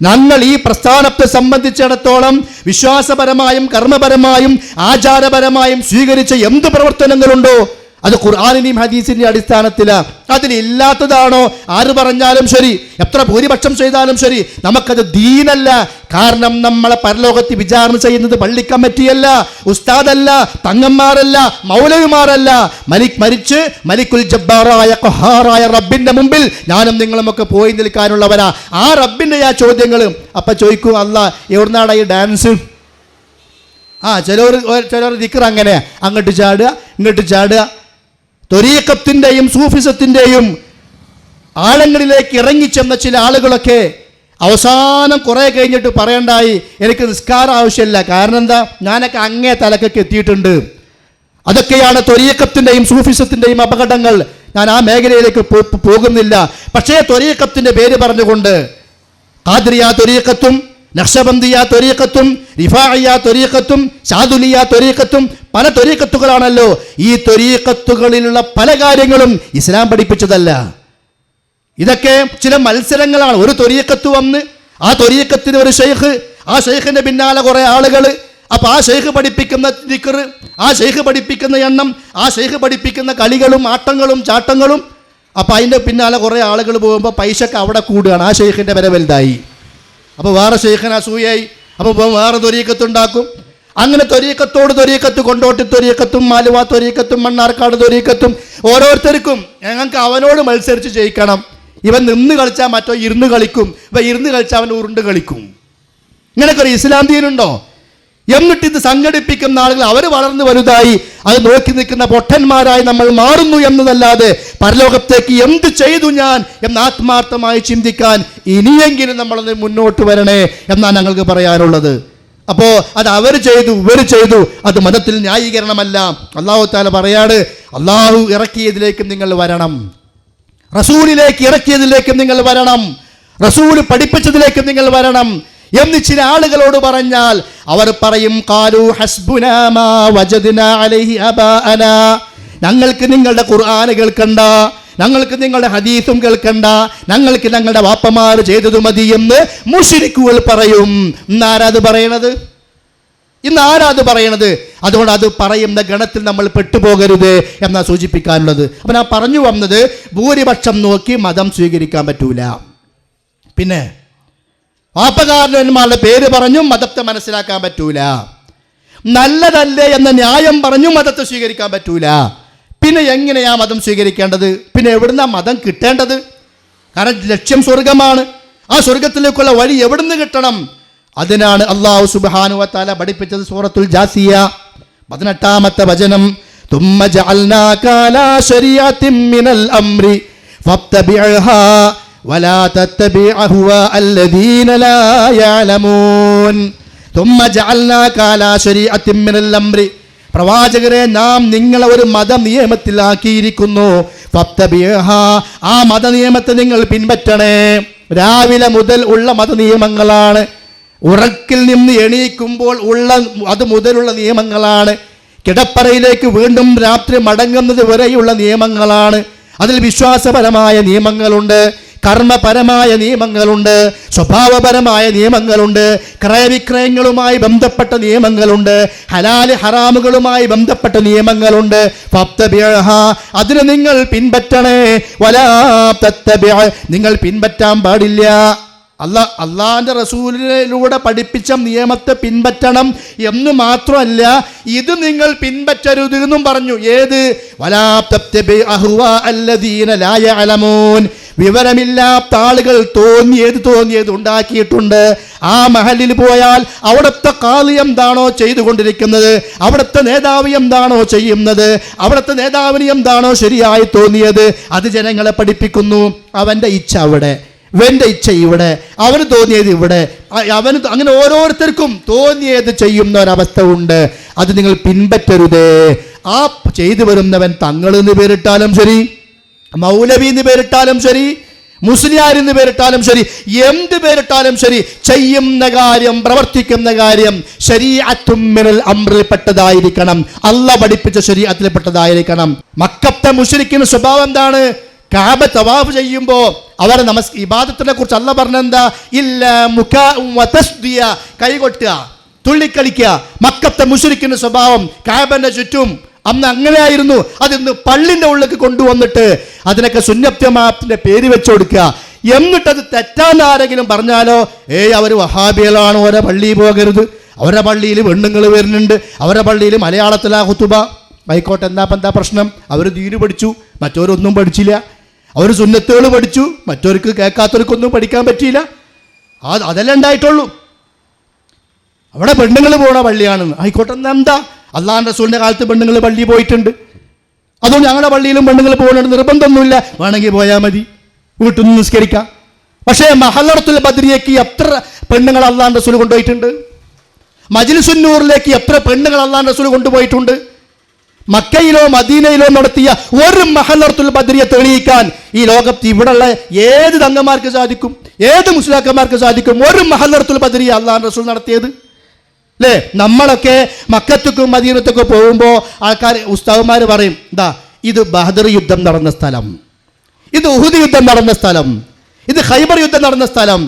ഞങ്ങൾ ഈ പ്രസ്ഥാനത്തെ സംബന്ധിച്ചിടത്തോളം വിശ്വാസപരമായും കർമ്മപരമായും ആചാരപരമായും സ്വീകരിച്ച എന്ത് പ്രവർത്തനങ്ങളുണ്ടോ അത് ഖുർആനിന്റെയും ഹദീസിന്റെയും അടിസ്ഥാനത്തിലാണ്. അതിലില്ലാത്തതാണോ ആര് പറഞ്ഞാലും ശരി, എത്ര ഭൂരിപക്ഷം ചെയ്താലും ശരി, നമുക്കത് ദീനല്ല. കാരണം നമ്മളെ പരലോകത്ത് വിചാരണ ചെയ്യുന്നത് പള്ളി കമ്മിറ്റിയല്ല, ഉസ്താദല്ല, തങ്ങന്മാരല്ല, മൗലവിമാരല്ല. മരിച്ച് മലിക്കുൽ ജബ്ബാറായ ഖഹാറായ റബ്ബിന്റെ മുമ്പിൽ ഞാനും നിങ്ങളുമൊക്കെ പോയി നിൽക്കാനുള്ളവരാ. ആ റബ്ബിന്റെ ആ ചോദ്യങ്ങൾ. അപ്പൊ ചോദിക്കും, അല്ലാഹ് എവിടുന്നാടാ ഈ ഡാൻസ്? ചിലർ ദിക്ർ അങ്ങനെ അങ്ങോട്ട് ചാടുക ഇങ്ങോട്ട് ചാടുക. ത്വരീഖത്തിൻ്റെയും സൂഫിസത്തിൻ്റെയും ആഴങ്ങളിലേക്ക് ഇറങ്ങിച്ചെന്ന ചില ആളുകളൊക്കെ അവസാനം കുറേ കഴിഞ്ഞിട്ട് പറയണ്ടായി, എനിക്ക് നിസ്കാരം ആവശ്യമില്ല. കാരണം എന്താ? ഞാനൊക്കെ അങ്ങേ തലക്കൊക്കെ എത്തിയിട്ടുണ്ട്. അതൊക്കെയാണ് ത്വരീഖത്തിൻ്റെയും സൂഫിസത്തിൻ്റെയും അപകടങ്ങൾ. ഞാൻ ആ മേഖലയിലേക്ക് പോകുന്നില്ല. പക്ഷേ ത്വരീഖത്തിൻ്റെ പേര് പറഞ്ഞുകൊണ്ട് ഖാദിറിയ ത്വരീഖത്തും നഖ്ശബന്ദിയ ത്വരീഖത്തും റിഫാഇയ ത്വരീഖത്തും ശാദുലിയ ത്വരീഖത്തും പല ത്വരീഖത്തുകളാണല്ലോ. ഈ ത്വരീഖത്തുകളിലുള്ള പല കാര്യങ്ങളും ഇസ്ലാം പഠിപ്പിച്ചതല്ല. ഇതൊക്കെ ചില മത്സരങ്ങളാണ്. ഒരു ത്വരീഖത്ത് വന്ന് ആ ത്വരീഖത്തിന് ഒരു ഷെയ്ഖ്, ആ ഷെയ്ഖിന്റെ പിന്നാലെ കുറേ ആളുകൾ. അപ്പൊ ആ ഷെയ്ഖ് പഠിപ്പിക്കുന്ന ദിക്ർ, ആ ഷെയ്ഖ് പഠിപ്പിക്കുന്ന എണ്ണം, ആ ഷെയ്ഖ് പഠിപ്പിക്കുന്ന കളികളും ആട്ടങ്ങളും ചാട്ടങ്ങളും. അപ്പൊ അതിന്റെ പിന്നാലെ കുറേ ആളുകൾ പോകുമ്പോൾ പൈസക്ക് അവിടെ കൂടുകയാണ്. ആ ഷെയ്ഖിന്റെ വില വലുതായി. അപ്പോൾ വേറെ ഷെയ്ഖിന് അസൂയായി. അപ്പോൾ വേറെ ത്വരീഖത്തുണ്ടാക്കും. അങ്ങനെ ത്വരീക്കത്തോട് ത്വരീക്കത്ത്, കൊണ്ടോട്ടി ത്വരീക്കത്തും മാലുവ ത്വരീക്കത്തും മണ്ണാർക്കാട് ത്വരീക്കത്തും ഓരോരുത്തർക്കും ഞങ്ങൾക്ക് അവനോട് മത്സരിച്ച് ജയിക്കണം. ഇവൻ നിന്ന് കളിച്ചാൽ മറ്റോ ഇരുന്ന് കളിക്കും, ഇവ ഇരുന്ന് കളിച്ചാൽ അവൻ ഉരുണ്ട് കളിക്കും. ഇങ്ങനെയൊക്കെ ഒരു ഇസ്ലാം ദീനുണ്ടോ? എന്നിട്ട് ഇത് സംഘടിപ്പിക്കുന്ന ആളുകൾ അവർ വളർന്നു വലുതായി അത് നോക്കി നിൽക്കുന്ന പൊട്ടന്മാരായി നമ്മൾ മാറുന്നു എന്നതല്ലാതെ പരലോകത്തേക്ക് എന്ത് ചെയ്തു ഞാൻ എന്ന് ആത്മാർത്ഥമായി ചിന്തിക്കാൻ ഇനിയെങ്കിലും നമ്മളത് മുന്നോട്ട് വരണേ എന്നാണ് ഞങ്ങൾക്ക് പറയാനുള്ളത്. അപ്പോൾ അത് അവർ ചെയ്തു ഇവർ ചെയ്തു, അത് മതത്തിൽ ന്യായീകരണമല്ല. അല്ലാഹു തആല പറയാണ്, അല്ലാഹു ഇറക്കിയതിലേക്ക് നിങ്ങൾ വരണം, റസൂലിലേക്ക് ഇറക്കിയതിലേക്ക് നിങ്ങൾ വരണം, റസൂൽ പഠിപ്പിച്ചതിലേക്ക് നിങ്ങൾ വരണം എന്ന് ചില ആളുകളോട് പറഞ്ഞാൽ അവർ പറയും, ഖാലു ഹസ്ബുനാ മാ വജദ്നാ അലൈഹി അബാഅനാ, ഞങ്ങൾക്ക് നിങ്ങളുടെ ഖുർആൻ കേൾക്കണ്ട, ഞങ്ങൾക്ക് നിങ്ങളുടെ ഹദീസും കേൾക്കണ്ട, ഞങ്ങൾക്ക് ഞങ്ങളുടെ വാപ്പമാർ ചെയ്തത് മതി എന്ന് മുശ്രിക്കുകൾ പറയും. ഇന്നാരാത് പറയണത്? ഇന്നാരാത് പറയണത്? അതുകൊണ്ട് അത് പറയുന്ന ഗണത്തിൽ നമ്മൾ പെട്ടുപോകരുത് എന്നാ സൂചിപ്പിക്കാനുള്ളത്. അപ്പം ഞാൻ പറഞ്ഞു വന്നത്, ഭൂരിപക്ഷം നോക്കി മതം സ്വീകരിക്കാൻ പറ്റൂല. പിന്നെ വാപ്പകാരന്മാരുടെ പേര് പറഞ്ഞും മതത്തെ മനസ്സിലാക്കാൻ പറ്റൂല. നല്ലതല്ലേ എന്ന ന്യായം പറഞ്ഞും മതത്തെ സ്വീകരിക്കാൻ പറ്റൂല. പിന്നെ എങ്ങനെയാ മതം സ്വീകരിക്കേണ്ടത്? പിന്നെ എവിടുന്നാ മതം കിട്ടേണ്ടത്? കാരണം ലക്ഷ്യം സ്വർഗമാണ്. ആ സ്വർഗത്തിലേക്കുള്ള വഴി എവിടുന്ന് കിട്ടണം? അതിനാണ് അല്ലാഹു സുബ്ഹാനഹു വ തആല പഠിപ്പിച്ചത്. സൂറത്തുൽ ജാസിയ 18-ാമത്തെ വചനം, തുമ്മ ജഅൽനാക അലാ ശരീഅത്തിൻ മിനൽ അംരി ഫത്തബിഅഹാ വലാ തത്തബിഅ അഹ്വാഅല്ലദീന ലാ യഅലമൂൻ. തുമ്മ ജഅൽനാക അലാ ശരീഅത്തിൻ മിനൽ അംരി, പ്രവാചകരെ നാം നിങ്ങളെ ഒരു മത നിയമത്തിലാക്കിയിരിക്കുന്നു. ഫത്തബിഅഹാ, ആ മത നിയമത്തെ നിങ്ങൾ പിൻപറ്റണേ. രാവിലെ മുതൽ ഉള്ള മത നിയമങ്ങളാണ്. ഉറക്കിൽ നിന്ന് എണീക്കുമ്പോൾ ഉള്ള അത് മുതലുള്ള നിയമങ്ങളാണ്. കിടപ്പറയിലേക്ക് വീണ്ടും രാത്രി മടങ്ങുന്നത് വരെയുള്ള നിയമങ്ങളാണ്. അതിൽ വിശ്വാസപരമായ നിയമങ്ങളുണ്ട്, കർമ്മപരമായ നിയമങ്ങളുണ്ട്, സ്വഭാവപരമായ നിയമങ്ങളുണ്ട്, ക്രയവിക്രയങ്ങളുമായി ബന്ധപ്പെട്ട നിയമങ്ങളുണ്ട്, ഹലാല് ഹറാമുകളുമായി ബന്ധപ്പെട്ട നിയമങ്ങളുണ്ട്. ഫത്തബിഅഹാ, അതിനെ നിങ്ങൾ പിൻപറ്റണേ. വലാ തത്തബിഅ, നിങ്ങൾ പിൻപറ്റാൻ പാടില്ല. അള്ളാന്റെ റസൂലിലൂടെ പഠിപ്പിച്ച നിയമത്തെ പിൻപറ്റണം എന്ന് മാത്രമല്ല, ഇത് നിങ്ങൾ പിൻപറ്റരുത് എന്നും പറഞ്ഞു. ഏത്? വലാ തത്തബിഅ അഹ്വാഅല്ലദീന ലാ യഅലമൂൻ, വിവരമില്ലാത്ത ആളുകൾ തോന്നിയത് ഉണ്ടാക്കിയിട്ടുണ്ട്. ആ മഹലിൽ പോയാൽ അവിടുത്തെ ഖാളി എന്താണോ ചെയ്തുകൊണ്ടിരിക്കുന്നത്, അവിടുത്തെ നേതാവ് എന്താണോ ചെയ്യുന്നത്, അവിടുത്തെ നേതാവിന് എന്താണോ ശരിയായി തോന്നിയത്, അത് ജനങ്ങളെ പഠിപ്പിക്കുന്നു. അവൻ്റെ ഇച്ഛ അവിടെ, ഇവൻ്റെ ഇച്ഛ ഇവിടെ, അവന് തോന്നിയത് ഇവിടെ, അവന് അങ്ങനെ ഓരോരുത്തർക്കും തോന്നിയത് ചെയ്യുന്ന ഒരവസ്ഥ ഉണ്ട്. അത് നിങ്ങൾ പിൻപറ്റരുതേ. ആ ചെയ്തു വരുന്നവൻ തങ്ങൾ എന്ന് പേരിട്ടാലും ശരി, മൗലവി എന്ന് പേരിട്ടാലും ശരി, മുസ്ലിയാർ എന്ന് പേരിട്ടാലും ശരി, എന്ത് പേരിട്ടാലും ശരി, ചെയ്യുന്ന കാര്യം പ്രവർത്തിക്കുന്ന കാര്യം ശരീഅത്തും മിനൽ അംറിൽ പെട്ടതായിരിക്കണം, അല്ലാഹ് പഠിപ്പിച്ച ശരീഅത്തിൽ പെട്ടതായിരിക്കണം. മക്കത്തെ മുശ്രിക്കിന്റെ സ്വഭാവം എന്താണ്? കഅബ തവാഫ് ചെയ്യുമ്പോൾ അവരെ ഇബാദത്തിനെ കുറിച്ച് അല്ലാഹ് പറഞ്ഞെന്താ? ഇല്ല മുകാഉ വതസ്ദിയ, കൈകൊട്ടുക, തുള്ളിക്കളിക്കുക. മക്കത്തെ മുശ്രിക്കിന്റെ സ്വഭാവം കഅബന്റെ ചുറ്റും അന്ന് അങ്ങനെയായിരുന്നു. അതിന്ന് പള്ളിൻ്റെ ഉള്ളിലേക്ക് കൊണ്ടുവന്നിട്ട് അതിനൊക്കെ സുന്നത്ത് പേര് വെച്ചു കൊടുക്കുക. എന്നിട്ടത് തെറ്റാന്ന് ആരെങ്കിലും പറഞ്ഞാലോ, അവർ വഹാബികളാണ്, ഓരോ പള്ളിയിൽ പോകരുത്, അവരുടെ പള്ളിയിൽ പെണ്ണുങ്ങൾ വരുന്നുണ്ട്, അവരുടെ പള്ളിയിൽ മലയാളത്തിലാ ഖുതുബ. ആയിക്കോട്ടെ, എന്താ പ്രശ്നം? അവർ ദീന് പഠിച്ചു, മറ്റവരൊന്നും പഠിച്ചില്ല. അവർ സുന്നത്തുകൾ പഠിച്ചു, മറ്റവർക്ക് കേൾക്കാത്തവർക്കൊന്നും പഠിക്കാൻ പറ്റിയില്ല. അതെല്ലാം ഉണ്ടായിട്ടുള്ളൂ. അവിടെ പെണ്ണുങ്ങൾ പോണ പള്ളിയാണെന്ന്. ആയിക്കോട്ടെ, എന്താ? അള്ളാഹുവിന്റെ റസൂലിന്റെ കാലത്ത് പെണ്ണുങ്ങൾ പള്ളിയിൽ പോയിട്ടുണ്ട്. അതുകൊണ്ട് ഞങ്ങളുടെ പള്ളിയിലും പെണ്ണുങ്ങൾ പോകുന്നുണ്ട്, നിർബന്ധമൊന്നുമില്ല. വേണമെങ്കിൽ പോയാൽ മതി, വീട്ടിൽ നിന്ന് നിസ്കരിക്കാം. പക്ഷേ മഹല്ലത്തുൽ ബദ്രിയയ്ക്ക് എത്ര പെണ്ണുങ്ങൾ അള്ളാഹുവിന്റെ റസൂൽ കൊണ്ടുപോയിട്ടുണ്ട്? മജ്ലിസുൻ നൂറിലേക്ക് എത്ര പെണ്ണുങ്ങൾ അള്ളാഹുവിന്റെ റസൂൽ കൊണ്ടുപോയിട്ടുണ്ട്? മക്കയിലോ മദീനയിലോ നടത്തിയ ഒരു മഹല്ലത്തുൽ ബദ്രിയെ തെളിയിക്കാൻ ഈ ലോകത്ത് ഇവിടെയുള്ള ഏത് തങ്ങന്മാർക്ക് സാധിക്കും? ഏത് മുസ്ലിയാക്കന്മാർക്ക് സാധിക്കും? ഒരു മഹല്ലത്തുൽ ബദ്രിയ അള്ളാഹുവിന്റെ റസൂൽ നടത്തിയത് അല്ലേ? നമ്മളൊക്കെ മക്കത്തേക്കും മദീനത്തേക്കും പോകുമ്പോൾ ആൾക്കാർ ഉസ്താദുമാർ പറയും, ഇത് ബദർ യുദ്ധം നടന്ന സ്ഥലം, ഇത് ഉഹുദ് യുദ്ധം നടന്ന സ്ഥലം, ഇത് ഖൈബർ യുദ്ധം നടന്ന സ്ഥലം.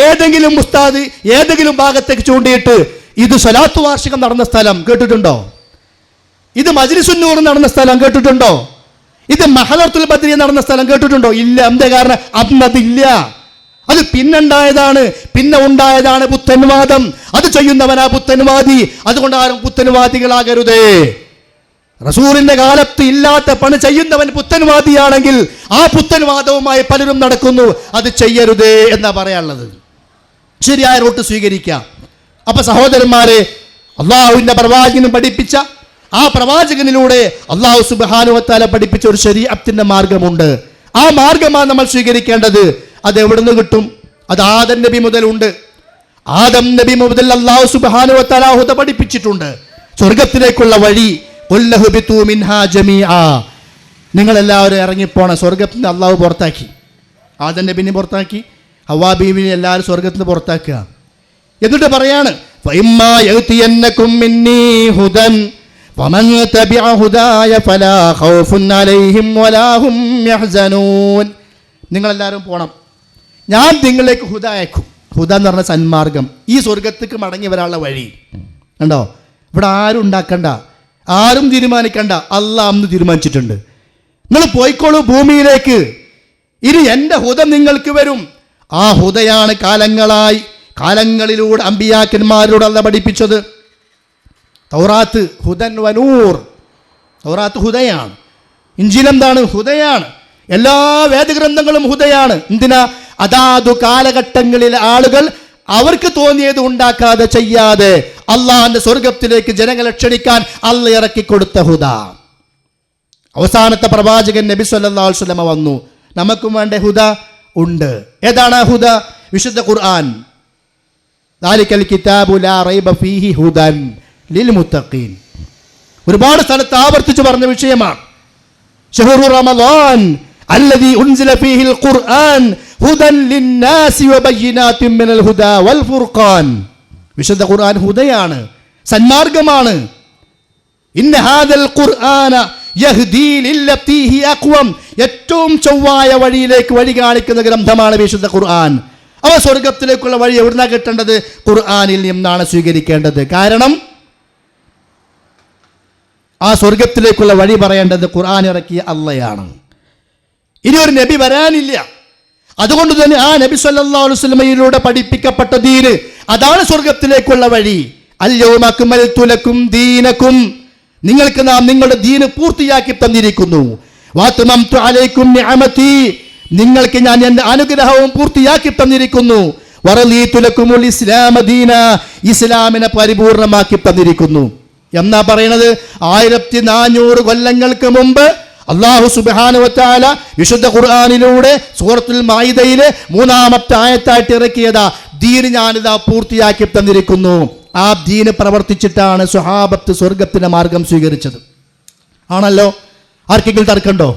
ഏതെങ്കിലും ഉസ്താദ് ഏതെങ്കിലും ഭാഗത്തേക്ക് ചൂണ്ടിയിട്ട് ഇത് സ്വലാത്ത് വാർഷികം നടന്ന സ്ഥലം കേട്ടിട്ടുണ്ടോ? ഇത് മജ്ലിസുൻ നൂർ നടന്ന സ്ഥലം കേട്ടിട്ടുണ്ടോ? ഇത് മഹല്ലത്തുൽ ബദ്രിയ നടന്ന സ്ഥലം കേട്ടിട്ടുണ്ടോ? ഇല്ല. എന്താ കാരണം? അന്നതില്ല. അത് പിന്നുണ്ടായതാണ്. പിന്നെ ഉണ്ടായതാണ് പുത്തൻവാദം. അത് ചെയ്യുന്നവനാ പുത്തൻവാദി. അതുകൊണ്ട് ആരും പുത്തൻവാദികളാകരുതേ. റസൂലിന്റെ കാലത്ത് ഇല്ലാത്ത പണി ചെയ്യുന്നവൻ പുത്തൻവാദിയാണെങ്കിൽ ആ പുത്തൻവാദവുമായി പലരും നടക്കുന്നു. അത് ചെയ്യരുതേ എന്നാ പറയാനുള്ളത്. ശരിയായ റൂട്ട് സ്വീകരിക്കാം. അപ്പൊ സഹോദരന്മാരെ, അള്ളാഹുവിന്റെ പ്രവാചകനും പഠിപ്പിച്ച ആ പ്രവാചകനിലൂടെ അള്ളാഹു സുബ്ഹാനഹു വ തആല പഠിപ്പിച്ച ഒരു ശരീഅത്തിന്റെ മാർഗമുണ്ട്. ആ മാർഗമാണ് നമ്മൾ സ്വീകരിക്കേണ്ടത്. അത് എവിടെ നിന്ന് കിട്ടും? അത് ആദം നബി മുതലുണ്ട്. ആദം നബി മുതൽ അള്ളാഹു സുബ്ഹാനഹു വ തആല ഹുദ പഠിപ്പിച്ചിട്ടുണ്ട്. സ്വർഗത്തിലേക്കുള്ള വഴി ഖുല്ലഹുബിതു മിൻഹാ ജമീആ, നിങ്ങളെല്ലാവരും ഇറങ്ങിപ്പോണം. സ്വർഗത്തിൽ നിന്ന് അള്ളാഹു പുറത്താക്കി. ആദം നബിനെ പുറത്താക്കി, ഹവ്വാ ബീവിനെ എല്ലാവരും സ്വർഗത്തിൽ നിന്ന് പുറത്താക്കുക. എന്നിട്ട് പറയാണ് ഫഇമ്മാ യഅതിയന്നകും മിന്നീ ഹുദൻ വമൻ തബിഅ ഹുദായ ഫലാ ഖൗഫുൻ അലൈഹിം വലാ ഹും യഹ്സനൂൻ. നിങ്ങളെല്ലാവരും പോണം, ഞാൻ നിങ്ങളിലേക്ക് ഹുദ അയക്കും. ഹുദ എന്ന് പറഞ്ഞ സന്മാർഗം, ഈ സ്വർഗത്തേക്ക് മടങ്ങി വരാനുള്ള വഴി. കണ്ടോ, ഇവിടെ ആരും ഉണ്ടാക്കണ്ട, ആരും തീരുമാനിക്കണ്ട. അള്ളാഹ് അന്ന് തീരുമാനിച്ചിട്ടുണ്ട്. നിങ്ങൾ പോയിക്കോളൂ ഭൂമിയിലേക്ക്. ഇനി എൻ്റെ ഹുദ നിങ്ങൾക്ക് വരും. ആ ഹുദയാണ് കാലങ്ങളിലൂടെ അമ്പിയാക്കന്മാരോട് അള്ളാഹ് പഠിപ്പിച്ചത്. തൗറാത്ത് ഹുദൻ വനൂർ, തൗറാത്ത് ഹുദയാണ്. ഇഞ്ചീൽ എന്താണ്? ഹുദയാണ്. എല്ലാ വേദഗ്രന്ഥങ്ങളും ഹുദയാണ്. എന്തിനാ? അതാതു കാലഘട്ടങ്ങളിലെ ആളുകൾ അവർക്ക് തോന്നിയത് ഉണ്ടാക്കാതെ ചെയ്യാതെ അള്ളാഹിന്റെ സ്വർഗത്തിലേക്ക് ജനങ്ങളെ ക്ഷണിക്കാൻ അള്ളാഹ് ഇറക്കിക്കൊടുത്ത ഹുദ. അവസാനത്തെ പ്രവാചകൻ നബി സല്ലല്ലാഹു അലൈഹി വസല്ലമ വന്നു. നമുക്കും വേണ്ട ഹുദ ഉണ്ട്. ഏതാണ് ആ ഹുദ? വിശുദ്ധ ഖുർആൻ. ദാലിക്കൽ കിതാബു ലാ റൈബ ഫീഹി ഹുദൻ ലിൽ മുത്തഖീൻ. ഒരുപാട് സ്ഥലത്ത് ആവർത്തിച്ച് പറഞ്ഞ വിഷയമാണ്. ശഹ്റു റമളാൻ അല്ലദീ ഉൻസില ഫീഹിൽ ഖുർആൻ ഹുദൻ ലിന്നാസി വബയ്യിനാത്തിൻ മിനൽ ഹുദാ വൽ ഫുർഖാൻ. വിശുദ്ധ ഖുർആൻ ഹുദയാണ്, സന്മാർഗമാണ്. ഇന്ന ഹാദൽ ഖുർആന യഹ്ദീ ലില്ലതീ ഹി അഖ്വം. ഏറ്റവും ചൊവ്വായ വഴിയിലേക്ക് വഴി കാണിക്കുന്ന ഗ്രന്ഥമാണ് വിശുദ്ധ ഖുർആൻ. അവ സ്വർഗത്തിലേക്കുള്ള വഴി എവിടുന്നാ കിട്ടേണ്ടത്? ഖുർആനിൽ നിന്നാണ് സ്വീകരിക്കേണ്ടത്. കാരണം ആ സ്വർഗത്തിലേക്കുള്ള വഴി പറയേണ്ടത് ഖുർആൻ ഇറക്കിയ അള്ളയാണ്. ഇനി ഒരു നബി വരാനില്ല. അതുകൊണ്ട് തന്നെ ആ നബി സല്ലല്ലാഹു അലൈഹി വസല്ലമയിലൂടെ പഠിപ്പിക്കപ്പെട്ട ദീന് അതാണ് സ്വർഗത്തിലേക്കുള്ള വഴി. അൽയൗമ അക്മൽതു ലക്കും ദീനക്കും, നിങ്ങൾക്ക് നാം നിങ്ങളുടെ ദീന് പൂർത്തിയാക്കി തന്നിരിക്കുന്നു. വഅത്മംതു അലൈക്കും നിഅമതി, നിങ്ങൾക്ക് ഞാൻ എൻ്റെ അനുഗ്രഹവും പൂർത്തിയാക്കി തന്നിരിക്കുന്നു. വറളീതു ലക്കുമുൽ ഇസ്ലാമ ദീന, ഇസ്ലാമിനെ പരിപൂർണമാക്കി തന്നിരിക്കുന്നു. എന്നാ പറയുന്നത്? 1400 കൊല്ലങ്ങൾക്ക് മുമ്പ് അല്ലാഹു സുബ്ഹാനഹു വ തആല വിശുദ്ധ ഖുർആനിലൂടെ സൂറത്തുൽ മാഇദയിലെ 3-ാമത്തെ ആയത്തായിട്ട് ഇറക്കിയതാ ദീന് ഞാനിതാ പൂർത്തിയാക്കി തന്നിരിക്കുന്നു. ആ ദീന് പ്രവർത്തിച്ചിട്ടാണ് സ്വഹാബത്ത് സ്വർഗത്തിന്റെ മാർഗം സ്വീകരിച്ചത്. ആണല്ലോ, ആർക്കെങ്കിലും തർക്കണ്ടോ?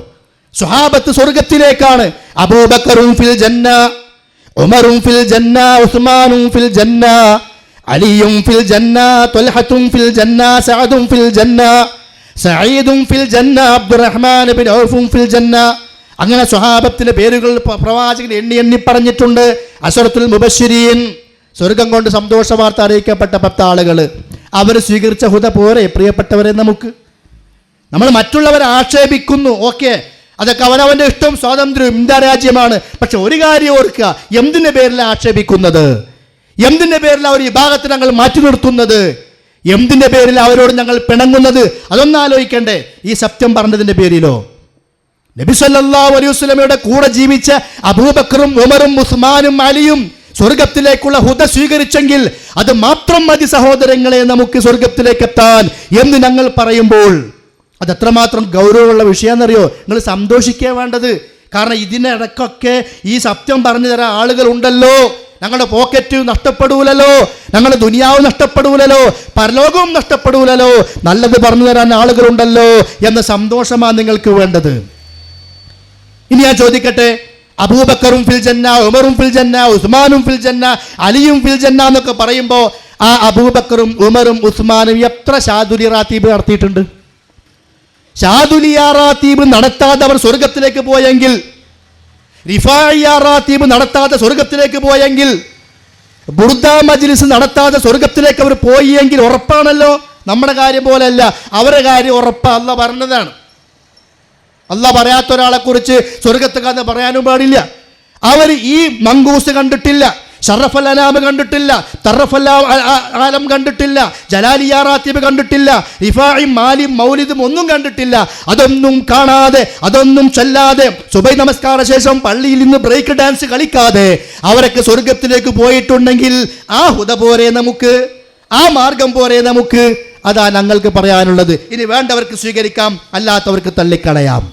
സ്വഹാബത്ത് സ്വർഗത്തിലേക്കാണ്. അബൂബക്കറും ഫിൽ ജന്ന, ഉമറും ഫിൽ ജന്ന, ഉസ്മാനും ഫിൽ ജന്ന, അലിയും ഫിൽ ജന്ന, ത്വൽഹത്തും ഫിൽ ജന്ന, സഅദും ഫിൽ ജന്ന, സഈദും ഫിൽ ജന്ന, അബ്ദുറഹ്മാൻ ബിൻ ഔഫും ഫിൽ ജന്ന. അങ്ങനെ സ്വഹാബത്തിന്റെ പേരുകൾ പ്രവാചകൻ എണ്ണി പറഞ്ഞിട്ടുണ്ട്. അശറത്തുൽ മുബശ്ശിരീൻ, സ്വർഗം കൊണ്ട് സന്തോഷ വാർത്ത അറിയിക്കപ്പെട്ട 10 ആളുകൾ. അവർ സ്വീകരിച്ച ഹുദ പോരെ പ്രിയപ്പെട്ടവരെ? നമ്മൾ മറ്റുള്ളവരെ ആക്ഷേപിക്കുന്നു, ഓക്കെ, അതൊക്കെ അവനവന്റെ ഇഷ്ടവും സ്വാതന്ത്ര്യവും, ഇന്ത്യ രാജ്യമാണ്. പക്ഷെ ഒരു കാര്യം ഓർക്കുക, എന്തിന്റെ പേരിലാണ് ആക്ഷേപിക്കുന്നത്? എന്തിന്റെ പേരിലാണ് ഒരു വിഭാഗത്തെ ഞങ്ങൾ മാറ്റി നിർത്തുന്നത്? എന്തിന്റെ പേരിൽ അവരോട് ഞങ്ങൾ പിണങ്ങുന്നത്? അതൊന്നും ആലോചിക്കണ്ടേ? ഈ സത്യം പറഞ്ഞതിന്റെ പേരിലോ? നബി സല്ലല്ലാഹു അലൈഹി വസല്ലമയുടെ കൂടെ ജീവിച്ച അബൂബക്കറും ഉമറും ഉസ്മാനും അലിയും സ്വർഗത്തിലേക്കുള്ള ഹുദ സ്വീകരിച്ചെങ്കിൽ അത് മാത്രം മതി സഹോദരങ്ങളെ നമുക്ക് സ്വർഗത്തിലേക്ക് എത്താൻ എന്ന് ഞങ്ങൾ പറയുമ്പോൾ അത് എത്രമാത്രം ഗൗരവമുള്ള വിഷയമെന്നറിയോ? നിങ്ങൾ സന്തോഷിക്കുക വേണ്ടത്. കാരണം ഇതിനിടക്കൊക്കെ ഈ സത്യം പറഞ്ഞു തരാൻ ആളുകൾ ഉണ്ടല്ലോ. ഞങ്ങളുടെ പോക്കറ്റ് നഷ്ടപ്പെടൂലല്ലോ, ഞങ്ങളുടെ ദുനിയാവ് നഷ്ടപ്പെടൂലല്ലോ, പരലോകവും നഷ്ടപ്പെടൂലല്ലോ, നല്ലത് പറഞ്ഞു തരാൻ ആളുകളുണ്ടല്ലോ എന്ന സന്തോഷമാണ് നിങ്ങൾക്ക് വേണ്ടത്. ഇനി ഞാൻ ചോദിക്കട്ടെ, അബൂബക്കറും ഫിൽ ജന്ന, ഉമറും ഫിൽ ജന്ന, ഉസ്മാനും ഫിൽ ജന്ന, അലിയും ഫിൽ ജന്ന എന്നൊക്കെ പറയുമ്പോൾ ആ അബൂബക്കറും ഉമറും ഉസ്മാനും എത്ര ഷാദുലി റാത്തീബ് നടത്തിയിട്ടുണ്ട്? ഷാദുലിയ റാത്തീബ് നടത്താതെ അവർ സ്വർഗത്തിലേക്ക് പോയെങ്കിൽ, റിഫാഇയ റാത്തീബ് നടത്താതെ സ്വർഗത്തിലേക്ക് പോയെങ്കിൽ, ബുർദ മജ്ലിസ് നടത്താതെ സ്വർഗത്തിലേക്ക് അവർ പോയെങ്കിൽ ഉറപ്പാണല്ലോ. നമ്മുടെ കാര്യം പോലെയല്ല, അവരുടെ കാര്യം ഉറപ്പാ. അല്ലാഹ് പറഞ്ഞതാണ്. അല്ലാഹ് പറയാത്ത ഒരാളെ കുറിച്ച് സ്വർഗത്ത് കന്ന് പറയാനും പാടില്ല. അവർ ഈ മങ്കൂസ് കണ്ടിട്ടില്ല, ഷറഫൽ അനാം കണ്ടിട്ടില്ല, തറഫൽ ആലം കണ്ടിട്ടില്ല, ജലാലിയ റാത്തിബ് കണ്ടിട്ടില്ല, റിഫാഇ മാലിം മൗലിദും ഒന്നും കണ്ടിട്ടില്ല. അതൊന്നും കാണാതെ, അതൊന്നും ചൊല്ലാതെ, സുബൈ നമസ്കാര ശേഷം പള്ളിയിൽ നിന്ന് ബ്രേക്ക് ഡാൻസ് കളിക്കാതെ അവരൊക്കെ സ്വർഗത്തിലേക്ക് പോയിട്ടുണ്ടെങ്കിൽ ആ ഹുദ പോരെ നമുക്ക്, ആ മാർഗം പോരെ നമുക്ക്. അതാ ഞങ്ങൾക്ക് പറയാനുള്ളത്. ഇനി വേണ്ടവർക്ക് സ്വീകരിക്കാം, അല്ലാത്തവർക്ക് തള്ളിക്കളയാം.